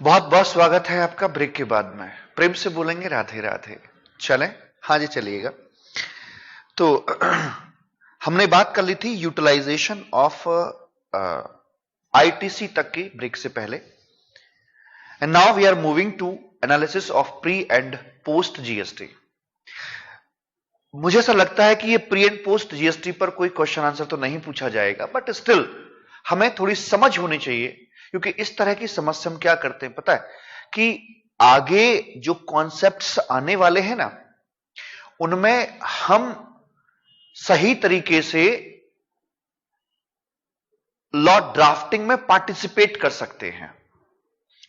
बहुत बहुत स्वागत है आपका ब्रेक के बाद में। प्रेम से बोलेंगे राधे राधे। चलें? हाँ जी, चलिएगा। तो हमने बात कर ली थी यूटिलाइजेशन ऑफ आईटीसी तक की ब्रेक से पहले। And now we are moving to analysis of pre and post GST. मुझे ऐसा लगता है कि ये प्री एंड पोस्ट जीएसटी पर कोई क्वेश्चन आंसर तो नहीं पूछा जाएगा, बट स्टिल हमें थोड़ी समझ होनी चाहिए, क्योंकि इस तरह की समस्या हम क्या करते हैं पता है कि आगे जो कॉन्सेप्ट्स आने वाले हैं ना, उनमें हम सही तरीके से लॉ ड्राफ्टिंग में पार्टिसिपेट कर सकते हैं।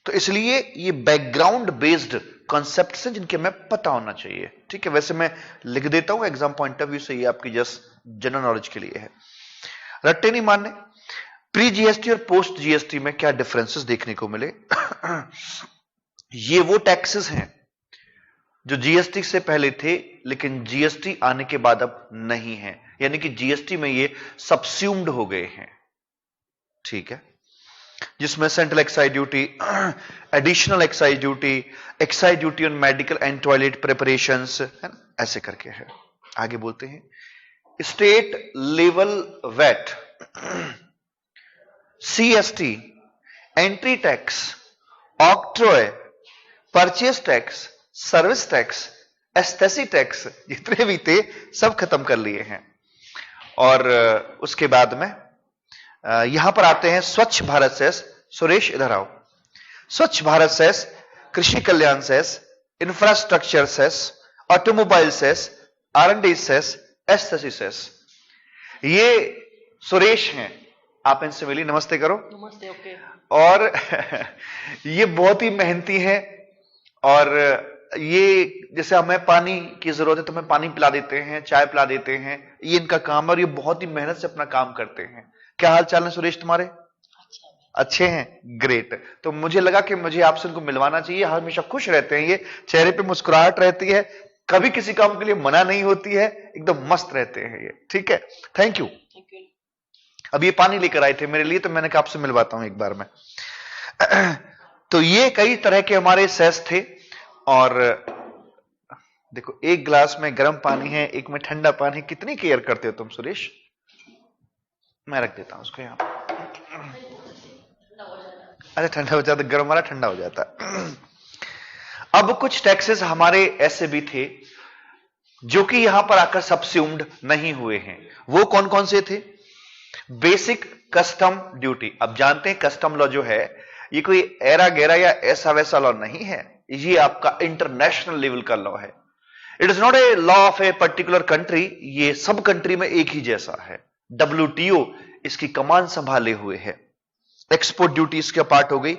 तो इसलिए ये बैकग्राउंड बेस्ड कॉन्सेप्ट्स हैं जिनके हमें पता होना चाहिए। ठीक है, वैसे मैं लिख देता हूं एग्जाम पॉइंट ऑफ व्यू से, ये आपकी जस्ट जनरल नॉलेज के लिए है, रट्टे नहीं मारने। प्री जीएसटी और पोस्ट जीएसटी में क्या डिफरेंसेस देखने को मिले। ये वो टैक्सेस हैं जो जीएसटी से पहले थे लेकिन जीएसटी आने के बाद अब नहीं है, यानी कि जीएसटी में ये सबस्यूम्ड हो गए हैं। ठीक है, जिसमें central excise duty, additional excise duty on medical and toilet preparations, ऐसे करके है। आगे बोलते हैं state level VAT, CST, entry tax, octroi, purchase tax, service tax, एस्थेसी टैक्स, जितने भी थे सब खत्म कर लिए हैं। और उसके बाद में यहां पर आते हैं स्वच्छ भारत सेस। सुरेश इधर आओ। स्वच्छ Bharat cess, Krishi Kalyan cess, infrastructure cess, automobile cess, R and D cess, एस्थेसी सेस। ये सुरेश हैं, आप इनसे मिली, नमस्ते करो। नमस्ते। ओके। और ये बहुत ही मेहनती है, और ये जैसे हमें पानी की जरूरत है तो हमें पानी पिला देते हैं, चाय पिला देते हैं, ये इनका काम है और ये बहुत ही मेहनत से अपना काम करते हैं। क्या हाल चाल है सुरेश तुम्हारे? अच्छे हैं, ग्रेट। तो मुझे लगा कि मुझे आपसे इनको मिलवाना चाहिए। हमेशा खुश रहते हैं, ये चेहरे पे मुस्कुराहट रहती है, कभी किसी काम के लिए मना नहीं होती है, एकदम मस्त रहते हैं ये। ठीक है, थैंक यू। अब ये पानी लेकर आए थे मेरे लिए, तो मैंने कहा आपसे मिलवाता हूं एक बार में। तो ये कई तरह के हमारे सेस थे, और देखो एक गिलास में गर्म पानी है, एक में ठंडा पानी। कितनी केयर करते हो तुम सुरेश? मैं रख देता हूं उसको यहां। अच्छा, ठंडा हो जाता, गर्म वाला ठंडा हो जाता। अब कुछ टैक्सेस हमारे ऐसे भी थे जो कि यहां पर आकर सबस्यूम्ड नहीं हुए हैं। वो कौन कौन से थे? Basic custom duty. अब जानते हैं कस्टम लॉ जो है ये कोई एरा गैरा या ऐसा वैसा लॉ नहीं है, ये आपका इंटरनेशनल लेवल का लॉ है। It is not a law of a particular country, ये सब कंट्री में एक ही जैसा है। WTO इसकी कमान संभाले हुए है। एक्सपोर्ट ड्यूटी इसका पार्ट हो गई।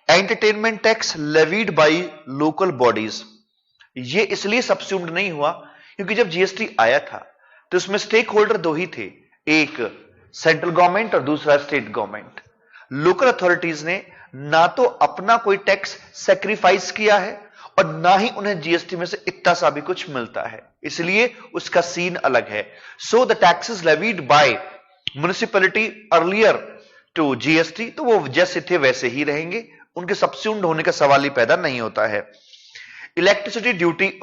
Entertainment tax levied by local bodies, ये इसलिए सबस्यूम्ड नहीं हुआ क्योंकि जब जीएसटी आया था तो उसमें स्टेक होल्डर दो ही थे, एक सेंट्रल गवर्नमेंट और दूसरा स्टेट गवर्नमेंट। लोकल अथॉरिटीज ने ना तो अपना कोई टैक्स सेक्रीफाइस किया है और ना ही उन्हें जीएसटी में से इतना सा भी कुछ मिलता है, इसलिए उसका सीन अलग है। So the taxes levied by municipality earlier to GST, तो वो जैसे थे वैसे ही रहेंगे, उनके सबस्यूम्ड होने का सवाल ही पैदा नहीं होता है। इलेक्ट्रिसिटी ड्यूटी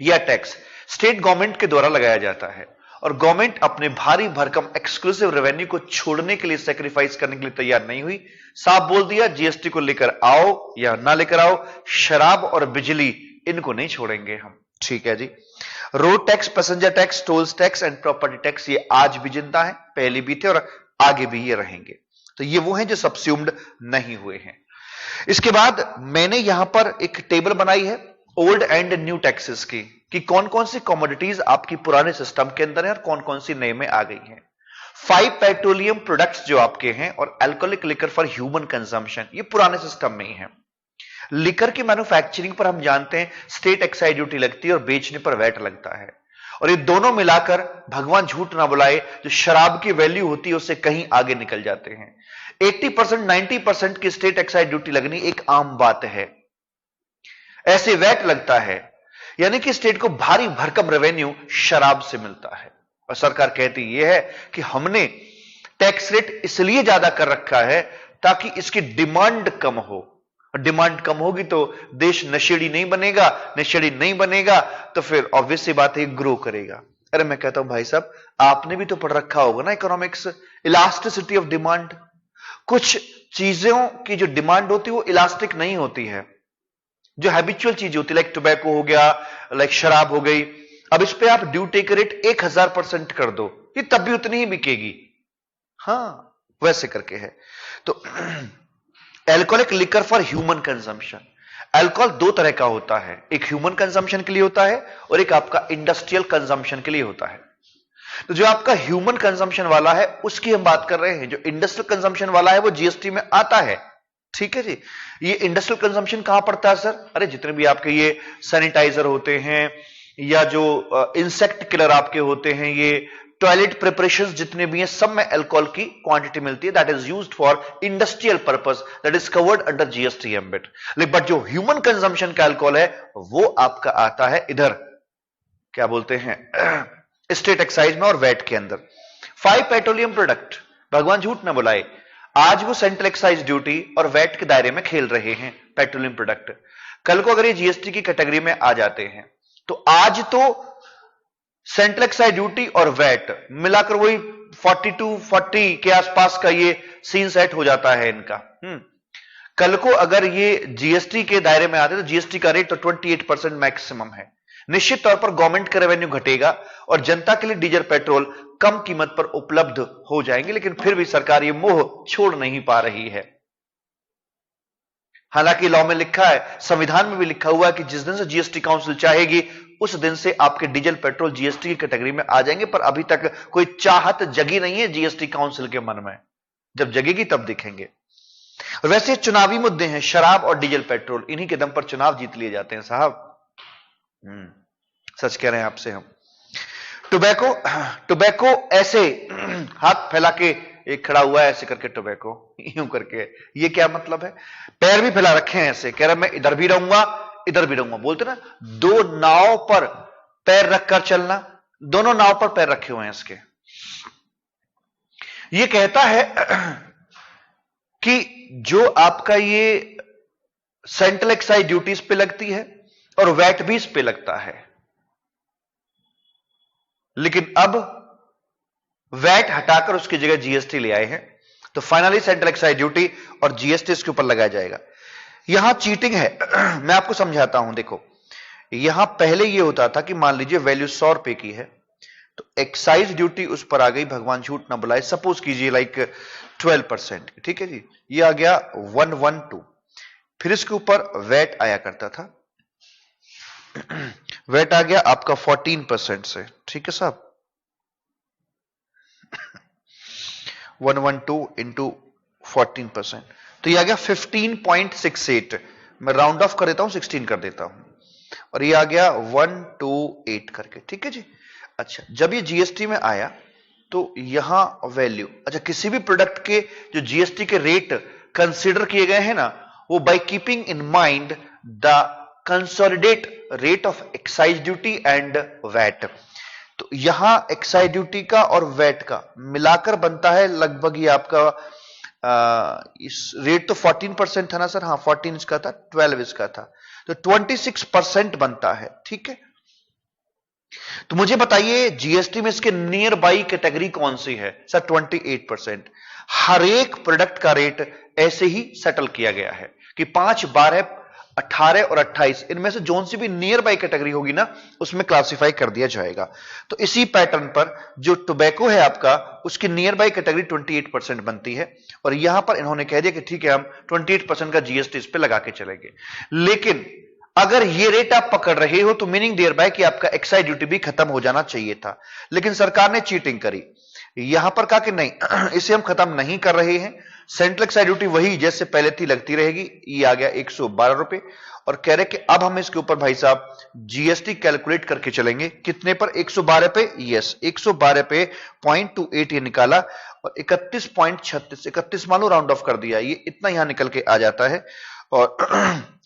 या टैक्स स्टेट गवर्नमेंट के द्वारा लगाया जाता है, और गवर्नमेंट अपने भारी भरकम एक्सक्लूसिव रेवेन्यू को छोड़ने के लिए, सेक्रीफाइस करने के लिए तैयार नहीं हुई। साफ बोल दिया, जीएसटी को लेकर आओ या ना लेकर आओ, शराब और बिजली इनको नहीं छोड़ेंगे हम। ठीक है जी। Road tax, passenger tax, tolls tax and property tax, ये आज भी जिंदा है, पहले भी थे और आगे भी ये रहेंगे। तो ये वो हैं जो सबस्यूम्ड नहीं हुए हैं। इसके बाद मैंने यहां पर एक टेबल बनाई है ओल्ड एंड न्यू टैक्सेस की, कि कौन कौन सी कमोडिटीज आपकी पुराने सिस्टम के अंदर है और कौन कौन सी नए में आ गई हैं। 5 पेट्रोलियम प्रोडक्ट्स जो आपके हैं और alcoholic liquor for human consumption, ये पुराने सिस्टम में ही है। लिकर की मैन्युफैक्चरिंग पर हम जानते हैं स्टेट एक्साइज ड्यूटी लगती है और बेचने पर वैट लगता है, और ये दोनों मिलाकर, भगवान झूठ ना बुलाए, जो शराब की वैल्यू होती है उससे कहीं आगे निकल जाते हैं। 80% 90% की स्टेट एक्साइज ड्यूटी लगनी एक आम बात है। ऐसे वैट लगता है, यानी कि स्टेट को भारी भरकम रेवेन्यू शराब से मिलता है, और सरकार कहती यह है कि हमने टैक्स रेट इसलिए ज्यादा कर रखा है ताकि इसकी डिमांड कम हो, डिमांड कम होगी तो देश नशेड़ी नहीं बनेगा, नशेड़ी नहीं बनेगा तो फिर ऑब्वियस सी बात है ग्रो करेगा। अरे मैं कहता हूं भाई साहब, आपने भी तो पढ़ रखा होगा ना इकोनॉमिक्स, इलास्टिसिटी ऑफ डिमांड। कुछ चीजों की जो डिमांड होती है वो इलास्टिक नहीं होती है, जो हैबिचुअल चीज होती है, लाइक टोबैको हो गया, लाइक शराब हो गई। अब इस पे आप ड्यूटी का रेट 1000% कर दो, ये तब भी उतनी ही बिकेगी। हाँ, वैसे करके है। तो alcoholic liquor for human consumption, alcohol दो तरह का होता है, एक ह्यूमन कंजम्पशन के लिए होता है और एक आपका इंडस्ट्रियल कंजम्पशन के लिए होता है। तो जो आपका ह्यूमन कंजम्पशन वाला है उसकी हम बात कर रहे हैं। जो इंडस्ट्रियल कंजम्पशन वाला है वो जीएसटी में आता है, ठीक है जी। ये इंडस्ट्रियल कंजम्पशन कहां पड़ता है सर? अरे जितने भी आपके ये सैनिटाइजर होते हैं या जो इंसेक्ट किलर आपके होते हैं, ये टॉयलेट प्रिपरेशंस जितने भी हैं, सब में अल्कोहल की क्वांटिटी मिलती है। That is used for industrial purpose, that is covered under GST ambit. लेकिन बट जो ह्यूमन कंजम्पशन का अल्कोहल है वो आपका आता है इधर, क्या बोलते हैं, स्टेट एक्साइज में और वैट के अंदर। 5 पेट्रोलियम प्रोडक्ट, भगवान झूठ ना बुलाए, आज वो सेंट्रल एक्साइज ड्यूटी और वैट के दायरे में खेल रहे हैं पेट्रोलियम प्रोडक्ट। कल को अगर ये जीएसटी की कैटेगरी में आ जाते हैं तो आज तो सेंट्रल एक्साइज ड्यूटी और वैट मिलाकर वही 42-40 के आसपास का ये सीन सेट हो जाता है इनका। कल को अगर ये जीएसटी के दायरे में आते तो जीएसटी का रेट तो 28% मैक्सिमम है। निश्चित तौर पर गवर्नमेंट का रेवेन्यू घटेगा और जनता के लिए डीजल पेट्रोल कम कीमत पर उपलब्ध हो जाएंगे, लेकिन फिर भी सरकार ये मोह छोड़ नहीं पा रही है। हालांकि लॉ में लिखा है, संविधान में भी लिखा हुआ है कि जिस दिन से जीएसटी काउंसिल चाहेगी उस दिन से आपके डीजल पेट्रोल जीएसटी की कैटेगरी में आ जाएंगे, पर अभी तक कोई चाहत जगी नहीं है जीएसटी काउंसिल के मन में। जब जगेगी तब दिखेंगे। और वैसे चुनावी मुद्दे हैं, शराब और डीजल पेट्रोल, इन्हीं के दम पर चुनाव जीत लिए जाते हैं साहब। सच कह रहे हैं आपसे हम। टोबैको ऐसे हाथ फैला के एक खड़ा हुआ है ऐसे करके, टोबैको यूं करके, ये क्या मतलब है? पैर भी फैला रखे हैं ऐसे, कह रहा मैं इधर भी रहूंगा इधर भी रहूंगा। बोलते ना, दो नाव पर पैर रखकर चलना, दोनों नाव पर पैर रखे हुए हैं इसके। ये कहता है कि जो आपका ये सेंट्रल एक्साइज ड्यूटीज पे लगती है और वैट भी इस पे लगता है, लेकिन अब वैट हटाकर उसकी जगह जीएसटी ले आए हैं, तो फाइनली सेंट्रल एक्साइज ड्यूटी और जीएसटी इसके ऊपर लगाया जाएगा। यहां चीटिंग है, मैं आपको समझाता हूं। देखो, यहां पहले ये होता था कि मान लीजिए वैल्यू 100 रुपए की है तो एक्साइज ड्यूटी उस पर आ गई, भगवान झूठ ना बुलाए, सपोज कीजिए लाइक 12%, ठीक है जी। ये आ गया 112, फिर इसके ऊपर वैट आया करता था, वैट आ गया आपका 14% से, ठीक है साहब। 112 इंटू 14%, तो ये आ गया 15.68। मैं राउंड ऑफ कर देता हूं, 16 कर देता हूं, और ये आ गया 128 करके, ठीक है जी। अच्छा, जब ये जीएसटी में आया तो यहां वैल्यू, अच्छा किसी भी प्रोडक्ट के जो जीएसटी के रेट कंसीडर किए गए हैं ना, वो by keeping in mind the consolidate rate of excise duty and VAT. तो यहां एक्साइज ड्यूटी का और वैट का मिलाकर बनता है लगभग ये आपका इस रेट तो 14% था ना सर? हाँ, 14 इसका था, 12 इसका था, तो 26% बनता है, ठीक है। तो मुझे बताइए जीएसटी में इसके नियर बाई कैटेगरी कौन सी है? सर 28%। हर एक प्रोडक्ट का रेट ऐसे ही सेटल किया गया है कि 5, 12, 18 और 28 इनमें से जोन सी भी नियर बाई कैटेगरी होगी ना, उसमें क्लासिफाई कर दिया जाएगा। तो इसी पैटर्न पर जो टोबैको है आपका, उसकी नियर बाई कैटेगरी 28% बनती है, और यहां पर इन्होंने कह दिया कि ठीक है हम 28% का जीएसटी इस पे लगा के चलेंगे। लेकिन अगर ये रेट आप पकड़ रहे हो तो मीनिंग देयर बाय कि आपका एक्साइज ड्यूटी भी खत्म हो जाना चाहिए था, लेकिन सरकार ने चीटिंग करी। यहां पर कहा कि नहीं, इसे हम खत्म नहीं कर रहे हैं, सेंट्रल एक्साइज ड्यूटी वही जैसे पहले थी लगती रहेगी। ये आ गया 112 रुपए, और कह रहे कि अब हम इसके ऊपर भाई साहब जीएसटी कैलकुलेट करके चलेंगे। कितने पर? 112 पे। यस, 112 पे 0.28 ये निकाला, और 31.36, 31 मानो राउंड ऑफ कर दिया, ये इतना यहां निकल के आ जाता है। और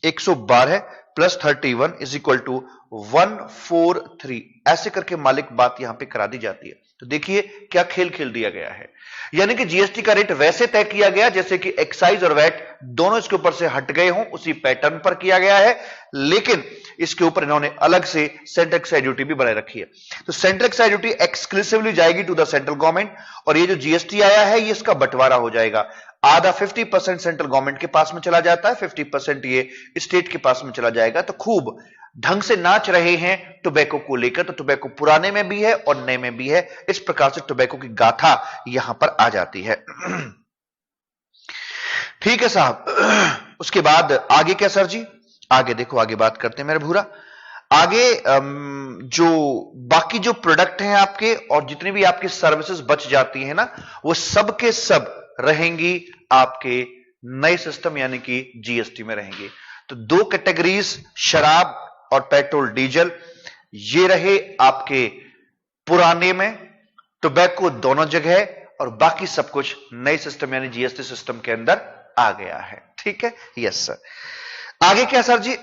112 प्लस 31 इज इक्वल टू 143, ऐसे करके मालिक बात यहां पे करा दी जाती है। तो देखिए क्या खेल खेल दिया गया है, यानी कि जीएसटी का रेट वैसे तय किया गया जैसे कि एक्साइज और वैट दोनों इसके ऊपर से हट गए हों, उसी पैटर्न पर किया गया है, लेकिन इसके ऊपर इन्होंने अलग से सेंट्रल एक्साइज ड्यूटी भी बनाए रखी है। तो सेंट्रल एक्साइज ड्यूटी एक्सक्लूसिवली जाएगी टू द सेंट्रल गवर्नमेंट, और ये जो जीएसटी आया है ये इसका बंटवारा हो जाएगा। आधा 50% सेंट्रल गवर्नमेंट के पास में चला जाता है, 50% ये स्टेट के पास में चला जाएगा। तो खूब ढंग से नाच रहे हैं टोबैको को लेकर। तो टोबैको पुराने में भी है और नए में भी है, इस प्रकार से टोबैको की गाथा यहां पर आ जाती है। ठीक है साहब, उसके बाद आगे क्या सर जी? आगे देखो, आगे बात करते हैं मेरे भूरा। आगे जो बाकी जो प्रोडक्ट हैं आपके और जितनी भी आपकी सर्विसेज बच जाती है ना, वो सब के सब रहेंगी आपके नए सिस्टम यानी कि जीएसटी में रहेंगी। तो दो कैटेगरीज, शराब और पेट्रोल डीजल, ये रहे आपके पुराने में, टोबैको दोनों जगह, और बाकी सब कुछ नए सिस्टम यानी जीएसटी सिस्टम के अंदर आ गया है। ठीक है, यस सर। आगे क्या सर जी?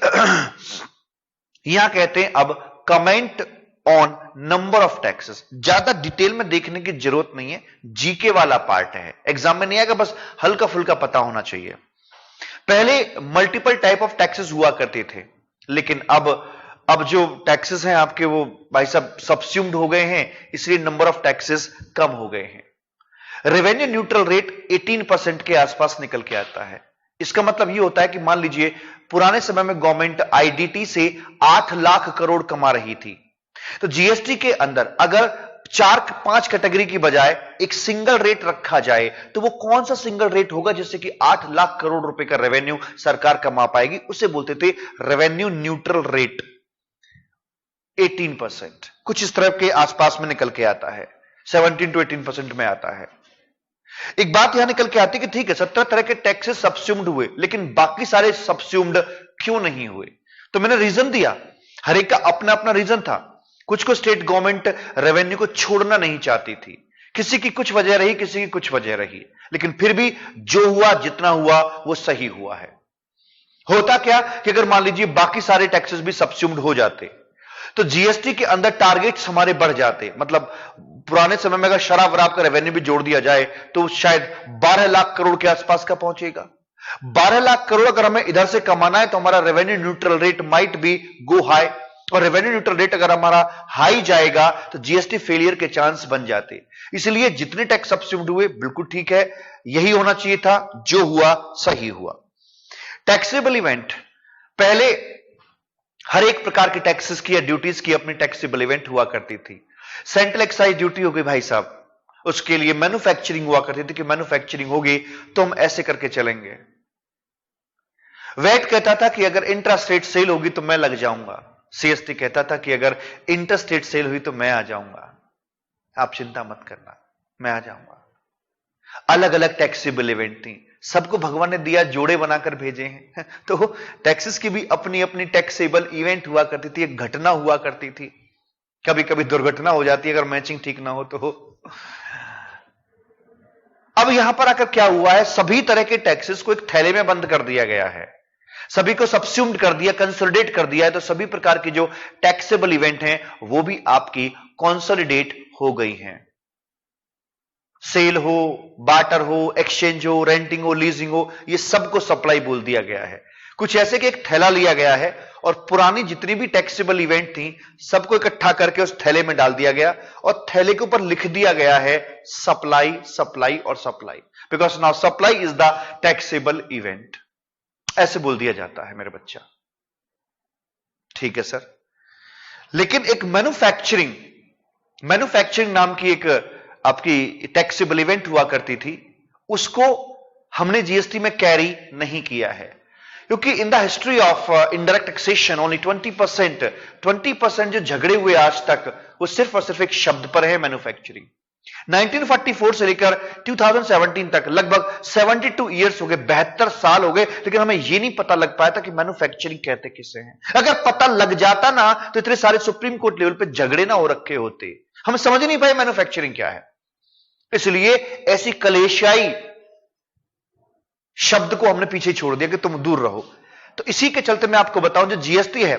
यहां कहते हैं अब comment on number of taxes. ज्यादा डिटेल में देखने की जरूरत नहीं है, जीके वाला पार्ट है, एग्जाम में नहीं आएगा, बस हल्का फुल्का पता होना चाहिए। पहले मल्टीपल टाइप ऑफ टैक्सेस हुआ करते थे, लेकिन अब जो टैक्सेस हैं आपके वो भाई साहब सबस्यूम्ड हो गए हैं, इसलिए नंबर ऑफ टैक्सेस कम हो गए हैं। रेवेन्यू न्यूट्रल रेट 18% के आसपास निकल के आता है। इसका मतलब ये होता है कि मान लीजिए पुराने समय में गवर्नमेंट आईडीटी से 8 लाख करोड़ कमा रही थी, तो जीएसटी के अंदर अगर 4-5 कैटेगरी की बजाय एक सिंगल रेट रखा जाए, तो वो कौन सा सिंगल रेट होगा जिससे कि 8 लाख करोड़ रुपए का रेवेन्यू सरकार कमा पाएगी? उसे बोलते थे रेवेन्यू न्यूट्रल रेट। 18% कुछ इस तरह के आसपास में निकल के आता है, 17 to 18% में आता है। एक बात यहां निकल के आती है कि ठीक है 17 तरह के टैक्सेस सबस्यूम्ड हुए, लेकिन बाकी सारे सबस्यूम्ड क्यों नहीं हुए? तो मैंने रीजन दिया, हर एक का अपना अपना रीजन था। कुछ को स्टेट गवर्नमेंट रेवेन्यू को छोड़ना नहीं चाहती थी, किसी की कुछ वजह रही, किसी की कुछ वजह रही, लेकिन फिर भी जो हुआ, जितना हुआ वो सही हुआ है। होता क्या कि अगर मान लीजिए बाकी सारे टैक्सेस भी सबस्यूम्ड हो जाते तो जीएसटी के अंदर टारगेट्स हमारे बढ़ जाते। मतलब पुराने समय में अगर शराब वराब का रेवेन्यू भी जोड़ दिया जाए तो शायद 12 लाख करोड़ के आसपास का पहुंचेगा। 12 लाख करोड़ अगर हमें इधर से कमाना है तो हमारा revenue neutral rate might be go high, और रेवेन्यू न्यूट्रल रेट अगर हमारा हाई जाएगा तो जीएसटी फेलियर के चांस बन जाते। इसलिए जितने टैक्स सबस्यूम्ड हुए बिल्कुल ठीक है, यही होना चाहिए था, जो हुआ सही हुआ। टैक्सेबल इवेंट, पहले हर एक प्रकार के टैक्सेस की या ड्यूटीज की अपनी टैक्सेबल इवेंट हुआ करती थी। सेंट्रल एक्साइज ड्यूटी हो गई भाई साहब, उसके लिए मैन्युफैक्चरिंग हुआ करती थी कि मैन्युफैक्चरिंग होगी तो हम ऐसे करके चलेंगे। वैट कहता था कि अगर इंट्रा स्टेट सेल होगी तो मैं लग जाऊंगा। सीएसटी कहता था कि अगर इंटर स्टेट सेल हुई तो मैं आ जाऊंगा, आप चिंता मत करना, मैं आ जाऊंगा। अलग अलग टैक्सेबल इवेंट थी, सबको भगवान ने दिया जोड़े बनाकर भेजे हैं। तो टैक्सेस की भी अपनी अपनी टैक्सेबल इवेंट हुआ करती थी, एक घटना हुआ करती थी। कभी कभी दुर्घटना हो जाती है अगर मैचिंग ठीक ना हो तो। अब यहां पर आकर क्या हुआ है, सभी तरह के टैक्सेस को एक थैले में बंद कर दिया गया है, सभी को सबस्यूम्ड कर दिया, कंसोलिडेट कर दिया है। तो सभी प्रकार की जो टैक्सेबल इवेंट हैं वो भी आपकी कंसोलिडेट हो गई हैं। सेल हो, बार्टर हो, एक्सचेंज हो, रेंटिंग हो, लीजिंग हो, ये सबको सप्लाई बोल दिया गया है। कुछ ऐसे कि एक थैला लिया गया है और पुरानी जितनी भी टैक्सेबल इवेंट थी सबको इकट्ठा करके उस थैले में डाल दिया गया, और थैले के ऊपर लिख दिया गया है सप्लाई, सप्लाई और supply, because now supply is the taxable event, ऐसे बोल दिया जाता है मेरे बच्चा। ठीक है सर। लेकिन एक मैन्युफैक्चरिंग नाम की एक आपकी टैक्सेबल इवेंट हुआ करती थी, उसको हमने जीएसटी में कैरी नहीं किया है, क्योंकि in the history of indirect taxation only 20% जो झगड़े हुए आज तक वो सिर्फ और सिर्फ एक शब्द पर है, मैन्युफैक्चरिंग। 1944 से लेकर 2017 तक लगभग 72 ईयर्स हो गए, 72 साल हो गए, लेकिन हमें यह नहीं पता लग पाया था कि मैन्युफैक्चरिंग कहते किसे हैं। अगर पता लग जाता ना तो इतने सारे सुप्रीम कोर्ट लेवल पे झगड़े ना हो रखे होते, हम समझ नहीं पाए मैन्युफैक्चरिंग क्या है। इसलिए ऐसी कलेशियाई शब्द को हमने पीछे छोड़ दिया कि तुम दूर रहो। तो इसी के चलते मैं आपको बताऊं, जो जीएसटी है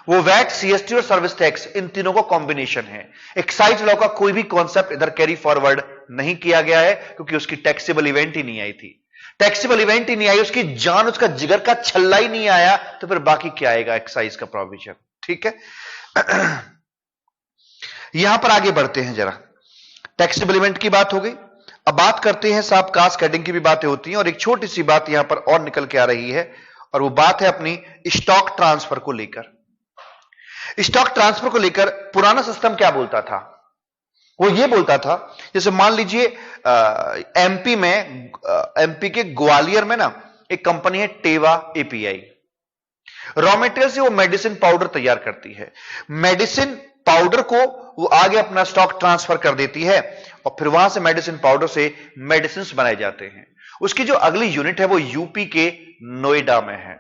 वो वैट, सीएसटी और सर्विस टैक्स, इन तीनों का कॉम्बिनेशन है। एक्साइज लॉ का कोई भी कॉन्सेप्ट इधर कैरी फॉरवर्ड नहीं किया गया है, क्योंकि उसकी टैक्सेबल इवेंट ही नहीं आई थी। टैक्सेबल इवेंट ही नहीं आई, उसकी जान, उसका जिगर का छल्ला ही नहीं आया, तो फिर बाकी क्या आएगा? एक्साइज का प्रोविजन। ठीक है, यहां पर आगे बढ़ते हैं जरा। टैक्सेबल इवेंट की बात हो गई, अब बात करते हैं साहब कास्ट कटिंग की भी बातें होती हैं, और एक छोटी सी बात यहां पर और निकल के आ रही है, और वो बात है अपनी स्टॉक ट्रांसफर को लेकर। स्टॉक ट्रांसफर को लेकर पुराना सिस्टम क्या बोलता था? वो ये बोलता था, जैसे मान लीजिए एमपी के ग्वालियर में ना एक कंपनी है टेवा एपीआई। रॉ मटेरियल से वो मेडिसिन पाउडर तैयार करती है। मेडिसिन पाउडर को वो आगे अपना स्टॉक ट्रांसफर कर देती है, और फिर वहां से मेडिसिन पाउडर से मेडिसिन बनाए जाते हैं। उसकी जो अगली यूनिट है वो यूपी के नोएडा में है।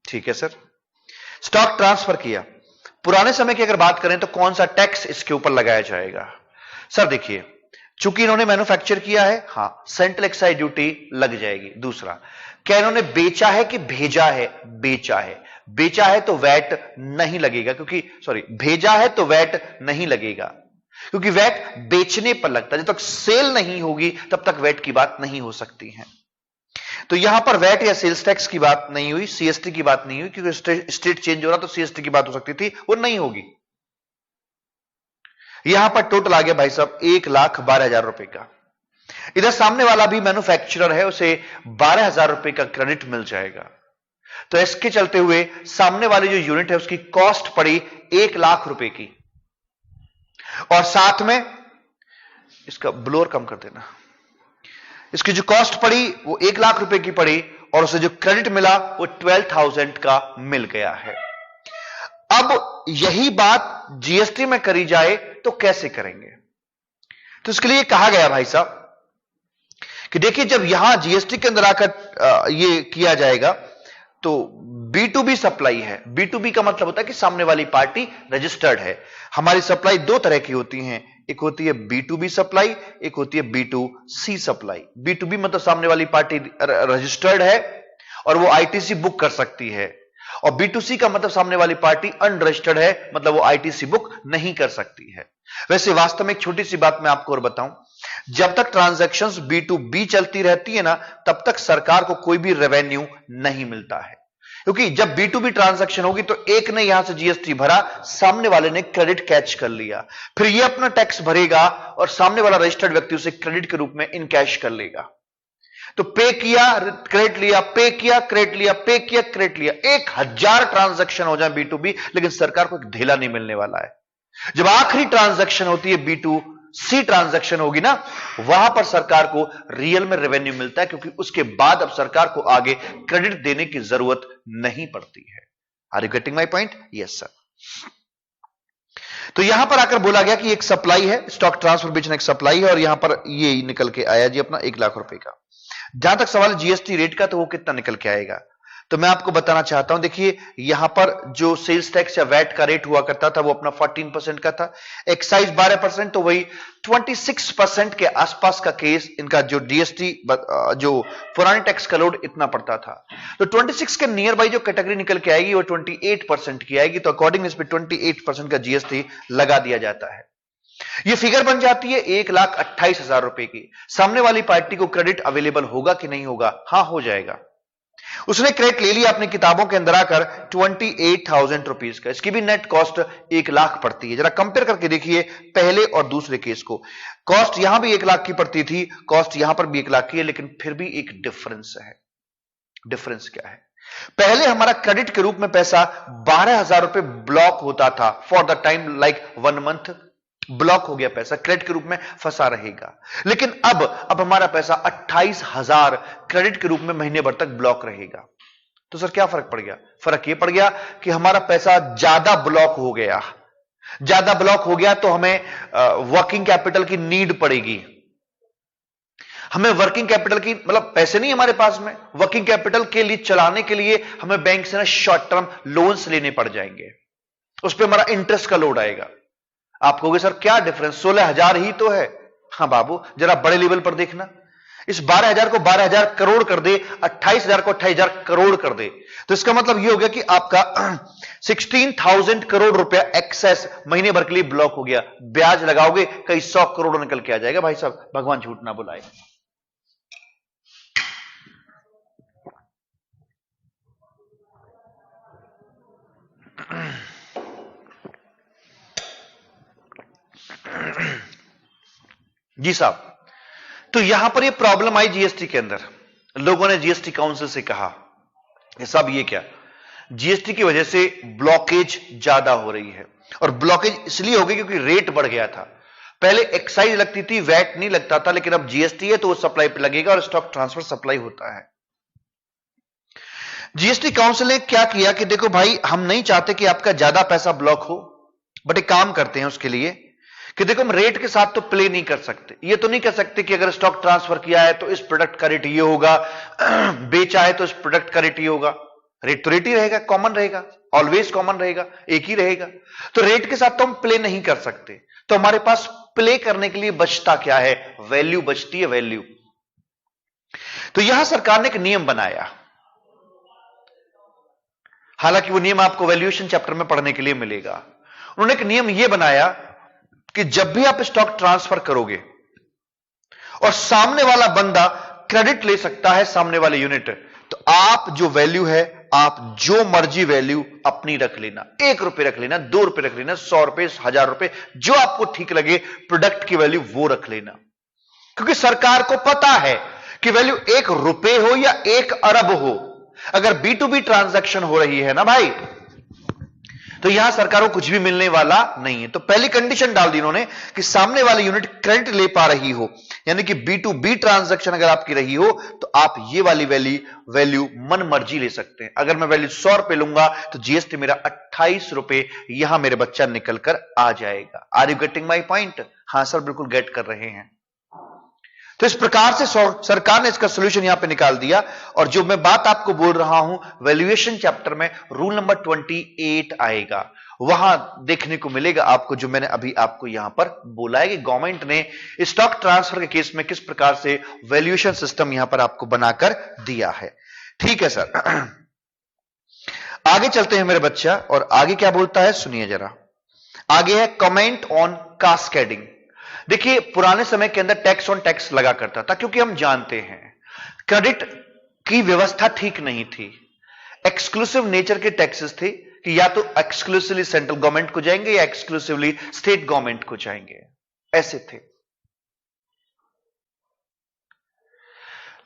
ठीक है सर, स्टॉक ट्रांसफर किया। पुराने समय की अगर बात करें तो कौन सा टैक्स इसके ऊपर लगाया जाएगा? सर देखिए, चूंकि इन्होंने मैन्युफैक्चर किया है, हां, सेंट्रल एक्साइज ड्यूटी लग जाएगी। दूसरा, क्या इन्होंने बेचा है कि भेजा है? बेचा है। बेचा है तो वैट नहीं लगेगा, क्योंकि सॉरी, भेजा है तो वैट नहीं लगेगा, क्योंकि वैट बेचने पर लगता है। जब तक सेल नहीं होगी तब तक वैट की बात नहीं हो सकती है। तो यहां पर वैट या सेल्स टैक्स की बात नहीं हुई, सीएसटी की बात नहीं हुई, क्योंकि स्टेट चेंज हो रहा तो सीएसटी की बात हो सकती थी, वो नहीं होगी। यहां पर टोटल आ गया भाई साहब 1,12,000 रुपए का। इधर सामने वाला भी मैन्युफैक्चरर है, उसे 12,000 रुपए का क्रेडिट मिल जाएगा। तो इसके चलते हुए सामने वाली जो यूनिट है उसकी कॉस्ट पड़ी 1 लाख रुपए की, और साथ में इसका ब्लोअर कम कर देना, इसकी जो कॉस्ट पड़ी वो 1 लाख रुपए की पड़ी, और उसे जो क्रेडिट मिला वो 12,000 का मिल गया है। अब यही बात जीएसटी में करी जाए तो कैसे करेंगे? तो इसके लिए कहा गया भाई साहब कि देखिए, जब यहां जीएसटी के अंदर आकर ये किया जाएगा तो B2B सप्लाई है। B2B का मतलब होता है कि सामने वाली पार्टी रजिस्टर्ड है। हमारी सप्लाई दो तरह की होती हैं, एक होती है B2B सप्लाई, एक होती है B2C सप्लाई। B2B मतलब सामने वाली पार्टी रजिस्टर्ड है और वो आईटीसी बुक कर सकती है, और B2C का मतलब सामने वाली पार्टी अनरजिस्टर्ड है, मतलब वो आईटीसी बुक नहीं कर सकती है। वैसे वास्तव में एक छोटी सी बात मैं आपको और बताऊं, जब तक ट्रांजैक्शंस B2B चलती रहती है ना, तब तक सरकार को कोई भी रेवेन्यू नहीं मिलता है, क्योंकि जब B2B ट्रांजैक्शन होगी तो एक ने यहां से जीएसटी भरा, सामने वाले ने क्रेडिट कैच कर लिया, फिर ये अपना टैक्स भरेगा और सामने वाला रजिस्टर्ड व्यक्ति उसे क्रेडिट के रूप में इन कैश कर लेगा। तो पे किया, क्रेडिट लिया, पे किया, क्रेडिट लिया, पे किया, क्रेडिट लिया, 1000 ट्रांजैक्शन हो जाए B2B, लेकिन सरकार को एक ढेला नहीं मिलने वाला है। जब आखिरी ट्रांजैक्शन होती है B2C ट्रांजैक्शन होगी ना, वहां पर सरकार को रियल में रेवेन्यू मिलता है, क्योंकि उसके बाद अब सरकार को आगे क्रेडिट देने की जरूरत नहीं पड़ती है। Are you getting my point? Yes sir. तो यहां पर आकर बोला गया कि एक सप्लाई है, स्टॉक ट्रांसफर बेचना एक सप्लाई है, और यहां पर ये निकल के आया जी अपना 1 लाख रुपए का। जहां तक सवाल जीएसटी रेट का, तो वो कितना निकल के आएगा, तो मैं आपको बताना चाहता हूं। देखिए, यहां पर जो सेल्स टैक्स या वैट का रेट हुआ करता था वो अपना 14% का था, एक्साइज 12%, तो वही 26% के आसपास का केस इनका जो जीएसटी जो पुराने टैक्स का लोड इतना पड़ता था। तो 26 के नियर बाई जो कैटेगरी निकल के आएगी वो 28% की आएगी, तो अकॉर्डिंग इस पे 28% का जीएसटी लगा दिया जाता है। ये फिगर बन जाती है 1,28,000 रुपए की। सामने वाली पार्टी को क्रेडिट अवेलेबल होगा कि नहीं होगा? हां, हो जाएगा। उसने क्रेडिट ले लिया अपनी किताबों के अंदर आकर 28,000 रुपीज का, इसकी भी नेट कॉस्ट 1 लाख पड़ती है। जरा कंपेयर करके देखिए पहले और दूसरे केस को। कॉस्ट यहां भी 1 लाख की पड़ती थी, कॉस्ट यहां पर भी 1 लाख की है, लेकिन फिर भी एक डिफरेंस है। डिफरेंस क्या है? पहले हमारा क्रेडिट के रूप में पैसा 12,000 रुपए ब्लॉक होता था, for the time like 1 month block हो गया, पैसा क्रेडिट के रूप में फंसा रहेगा। लेकिन अब हमारा पैसा 28,000 क्रेडिट के रूप में महीने भर तक ब्लॉक रहेगा। तो सर क्या फर्क पड़ गया? फर्क यह पड़ गया कि हमारा पैसा ज्यादा ब्लॉक हो गया। ज्यादा ब्लॉक हो गया तो हमें वर्किंग कैपिटल की नीड पड़ेगी। हमें वर्किंग कैपिटल की, मतलब पैसे नहीं हमारे पास में, वर्किंग कैपिटल के लिए चलाने के लिए हमें बैंक से ना शॉर्ट टर्म लोन्स लेने पड़ जाएंगे, उस पर हमारा इंटरेस्ट का लोड आएगा। आप कहोगे सर क्या डिफरेंस, 16,000 ही तो है। हां बाबू, जरा बड़े लेवल पर देखना। इस 12,000 को 12,000 करोड़ कर दे, 28,000 को 28,000 करोड़ कर दे, तो इसका मतलब यह हो गया कि आपका 16,000 करोड़ रुपया एक्सेस महीने भर के लिए ब्लॉक हो गया। ब्याज लगाओगे कई 100 करोड़ निकल के आ जाएगा भाई साहब, भगवान झूठ ना बुलाए। जी साहब, तो यहां पर ये प्रॉब्लम आई जीएसटी के अंदर। लोगों ने जीएसटी काउंसिल से कहा कि साहब ये क्या, जीएसटी की वजह से ब्लॉकेज ज्यादा हो रही है, और ब्लॉकेज इसलिए हो गई क्योंकि रेट बढ़ गया था। पहले एक्साइज लगती थी, वैट नहीं लगता था, लेकिन अब जीएसटी है तो वो सप्लाई पे लगेगा और स्टॉक ट्रांसफर सप्लाई होता है। जीएसटी काउंसिल ने क्या किया कि देखो भाई, हम नहीं चाहते कि आपका ज्यादा पैसा ब्लॉक हो, बट एक काम करते हैं उसके लिए कि देखो हम रेट के साथ तो प्ले नहीं कर सकते। ये तो नहीं कर सकते कि अगर स्टॉक ट्रांसफर किया है तो इस प्रोडक्ट का रेट ये होगा, बेचा है तो इस प्रोडक्ट का रेट ये होगा। रेट तो रेट ही रहेगा, कॉमन रहेगा, ऑलवेज कॉमन रहेगा, एक ही रहेगा। तो रेट के साथ तो हम प्ले नहीं कर सकते, तो हमारे पास प्ले करने के लिए बचता क्या है, वैल्यू बचती है, वैल्यू। तो यहां सरकार ने एक नियम बनाया, हालांकि वो नियम आपको वैल्यूएशन चैप्टर में पढ़ने के लिए मिलेगा। उन्होंने एक नियम यह बनाया कि जब भी आप स्टॉक ट्रांसफर करोगे और सामने वाला बंदा क्रेडिट ले सकता है सामने वाले यूनिट, तो आप जो वैल्यू है, आप जो मर्जी वैल्यू अपनी रख लेना, 1 रुपए रख लेना, 2 रुपए रख लेना, 100 रुपए, 1000 रुपए, जो आपको ठीक लगे प्रोडक्ट की वैल्यू वो रख लेना। क्योंकि सरकार को पता है कि वैल्यू 1 रुपए हो या 1 अरब हो, अगर B2B ट्रांजैक्शन हो रही है ना भाई, तो यहां सरकार को कुछ भी मिलने वाला नहीं है। तो पहली कंडीशन डाल दी इन्होंने कि सामने वाली यूनिट क्रेडिट ले पा रही हो, यानी कि B2B ट्रांजैक्शन अगर आपकी रही हो तो आप ये वाली वैल्यू मन मर्जी ले सकते हैं। अगर मैं वैल्यू 100 रुपए लूंगा तो जीएसटी मेरा 28 रुपए यहां मेरे बच्चा निकल कर आ जाएगा। Are you getting my point? हां सर, बिल्कुल गेट कर रहे हैं। तो इस प्रकार से सरकार ने इसका सॉल्यूशन यहां पे निकाल दिया। और जो मैं बात आपको बोल रहा हूं, वैल्यूएशन चैप्टर में रूल नंबर 28 आएगा, वहां देखने को मिलेगा आपको जो मैंने अभी आपको यहां पर बोला है कि गवर्नमेंट ने स्टॉक ट्रांसफर के केस में किस प्रकार से वैल्यूएशन सिस्टम यहां पर आपको बनाकर दिया है। ठीक है सर, आगे चलते हैं मेरे बच्चा, और आगे क्या बोलता है सुनिए जरा। आगे है कमेंट ऑन कास्केडिंग। देखिए, पुराने समय के अंदर टैक्स ऑन टैक्स लगा करता था, क्योंकि हम जानते हैं क्रेडिट की व्यवस्था ठीक नहीं थी। एक्सक्लूसिव नेचर के टैक्सेस थे कि या तो एक्सक्लूसिवली सेंट्रल गवर्नमेंट को जाएंगे या एक्सक्लूसिवली स्टेट गवर्नमेंट को जाएंगे, ऐसे थे।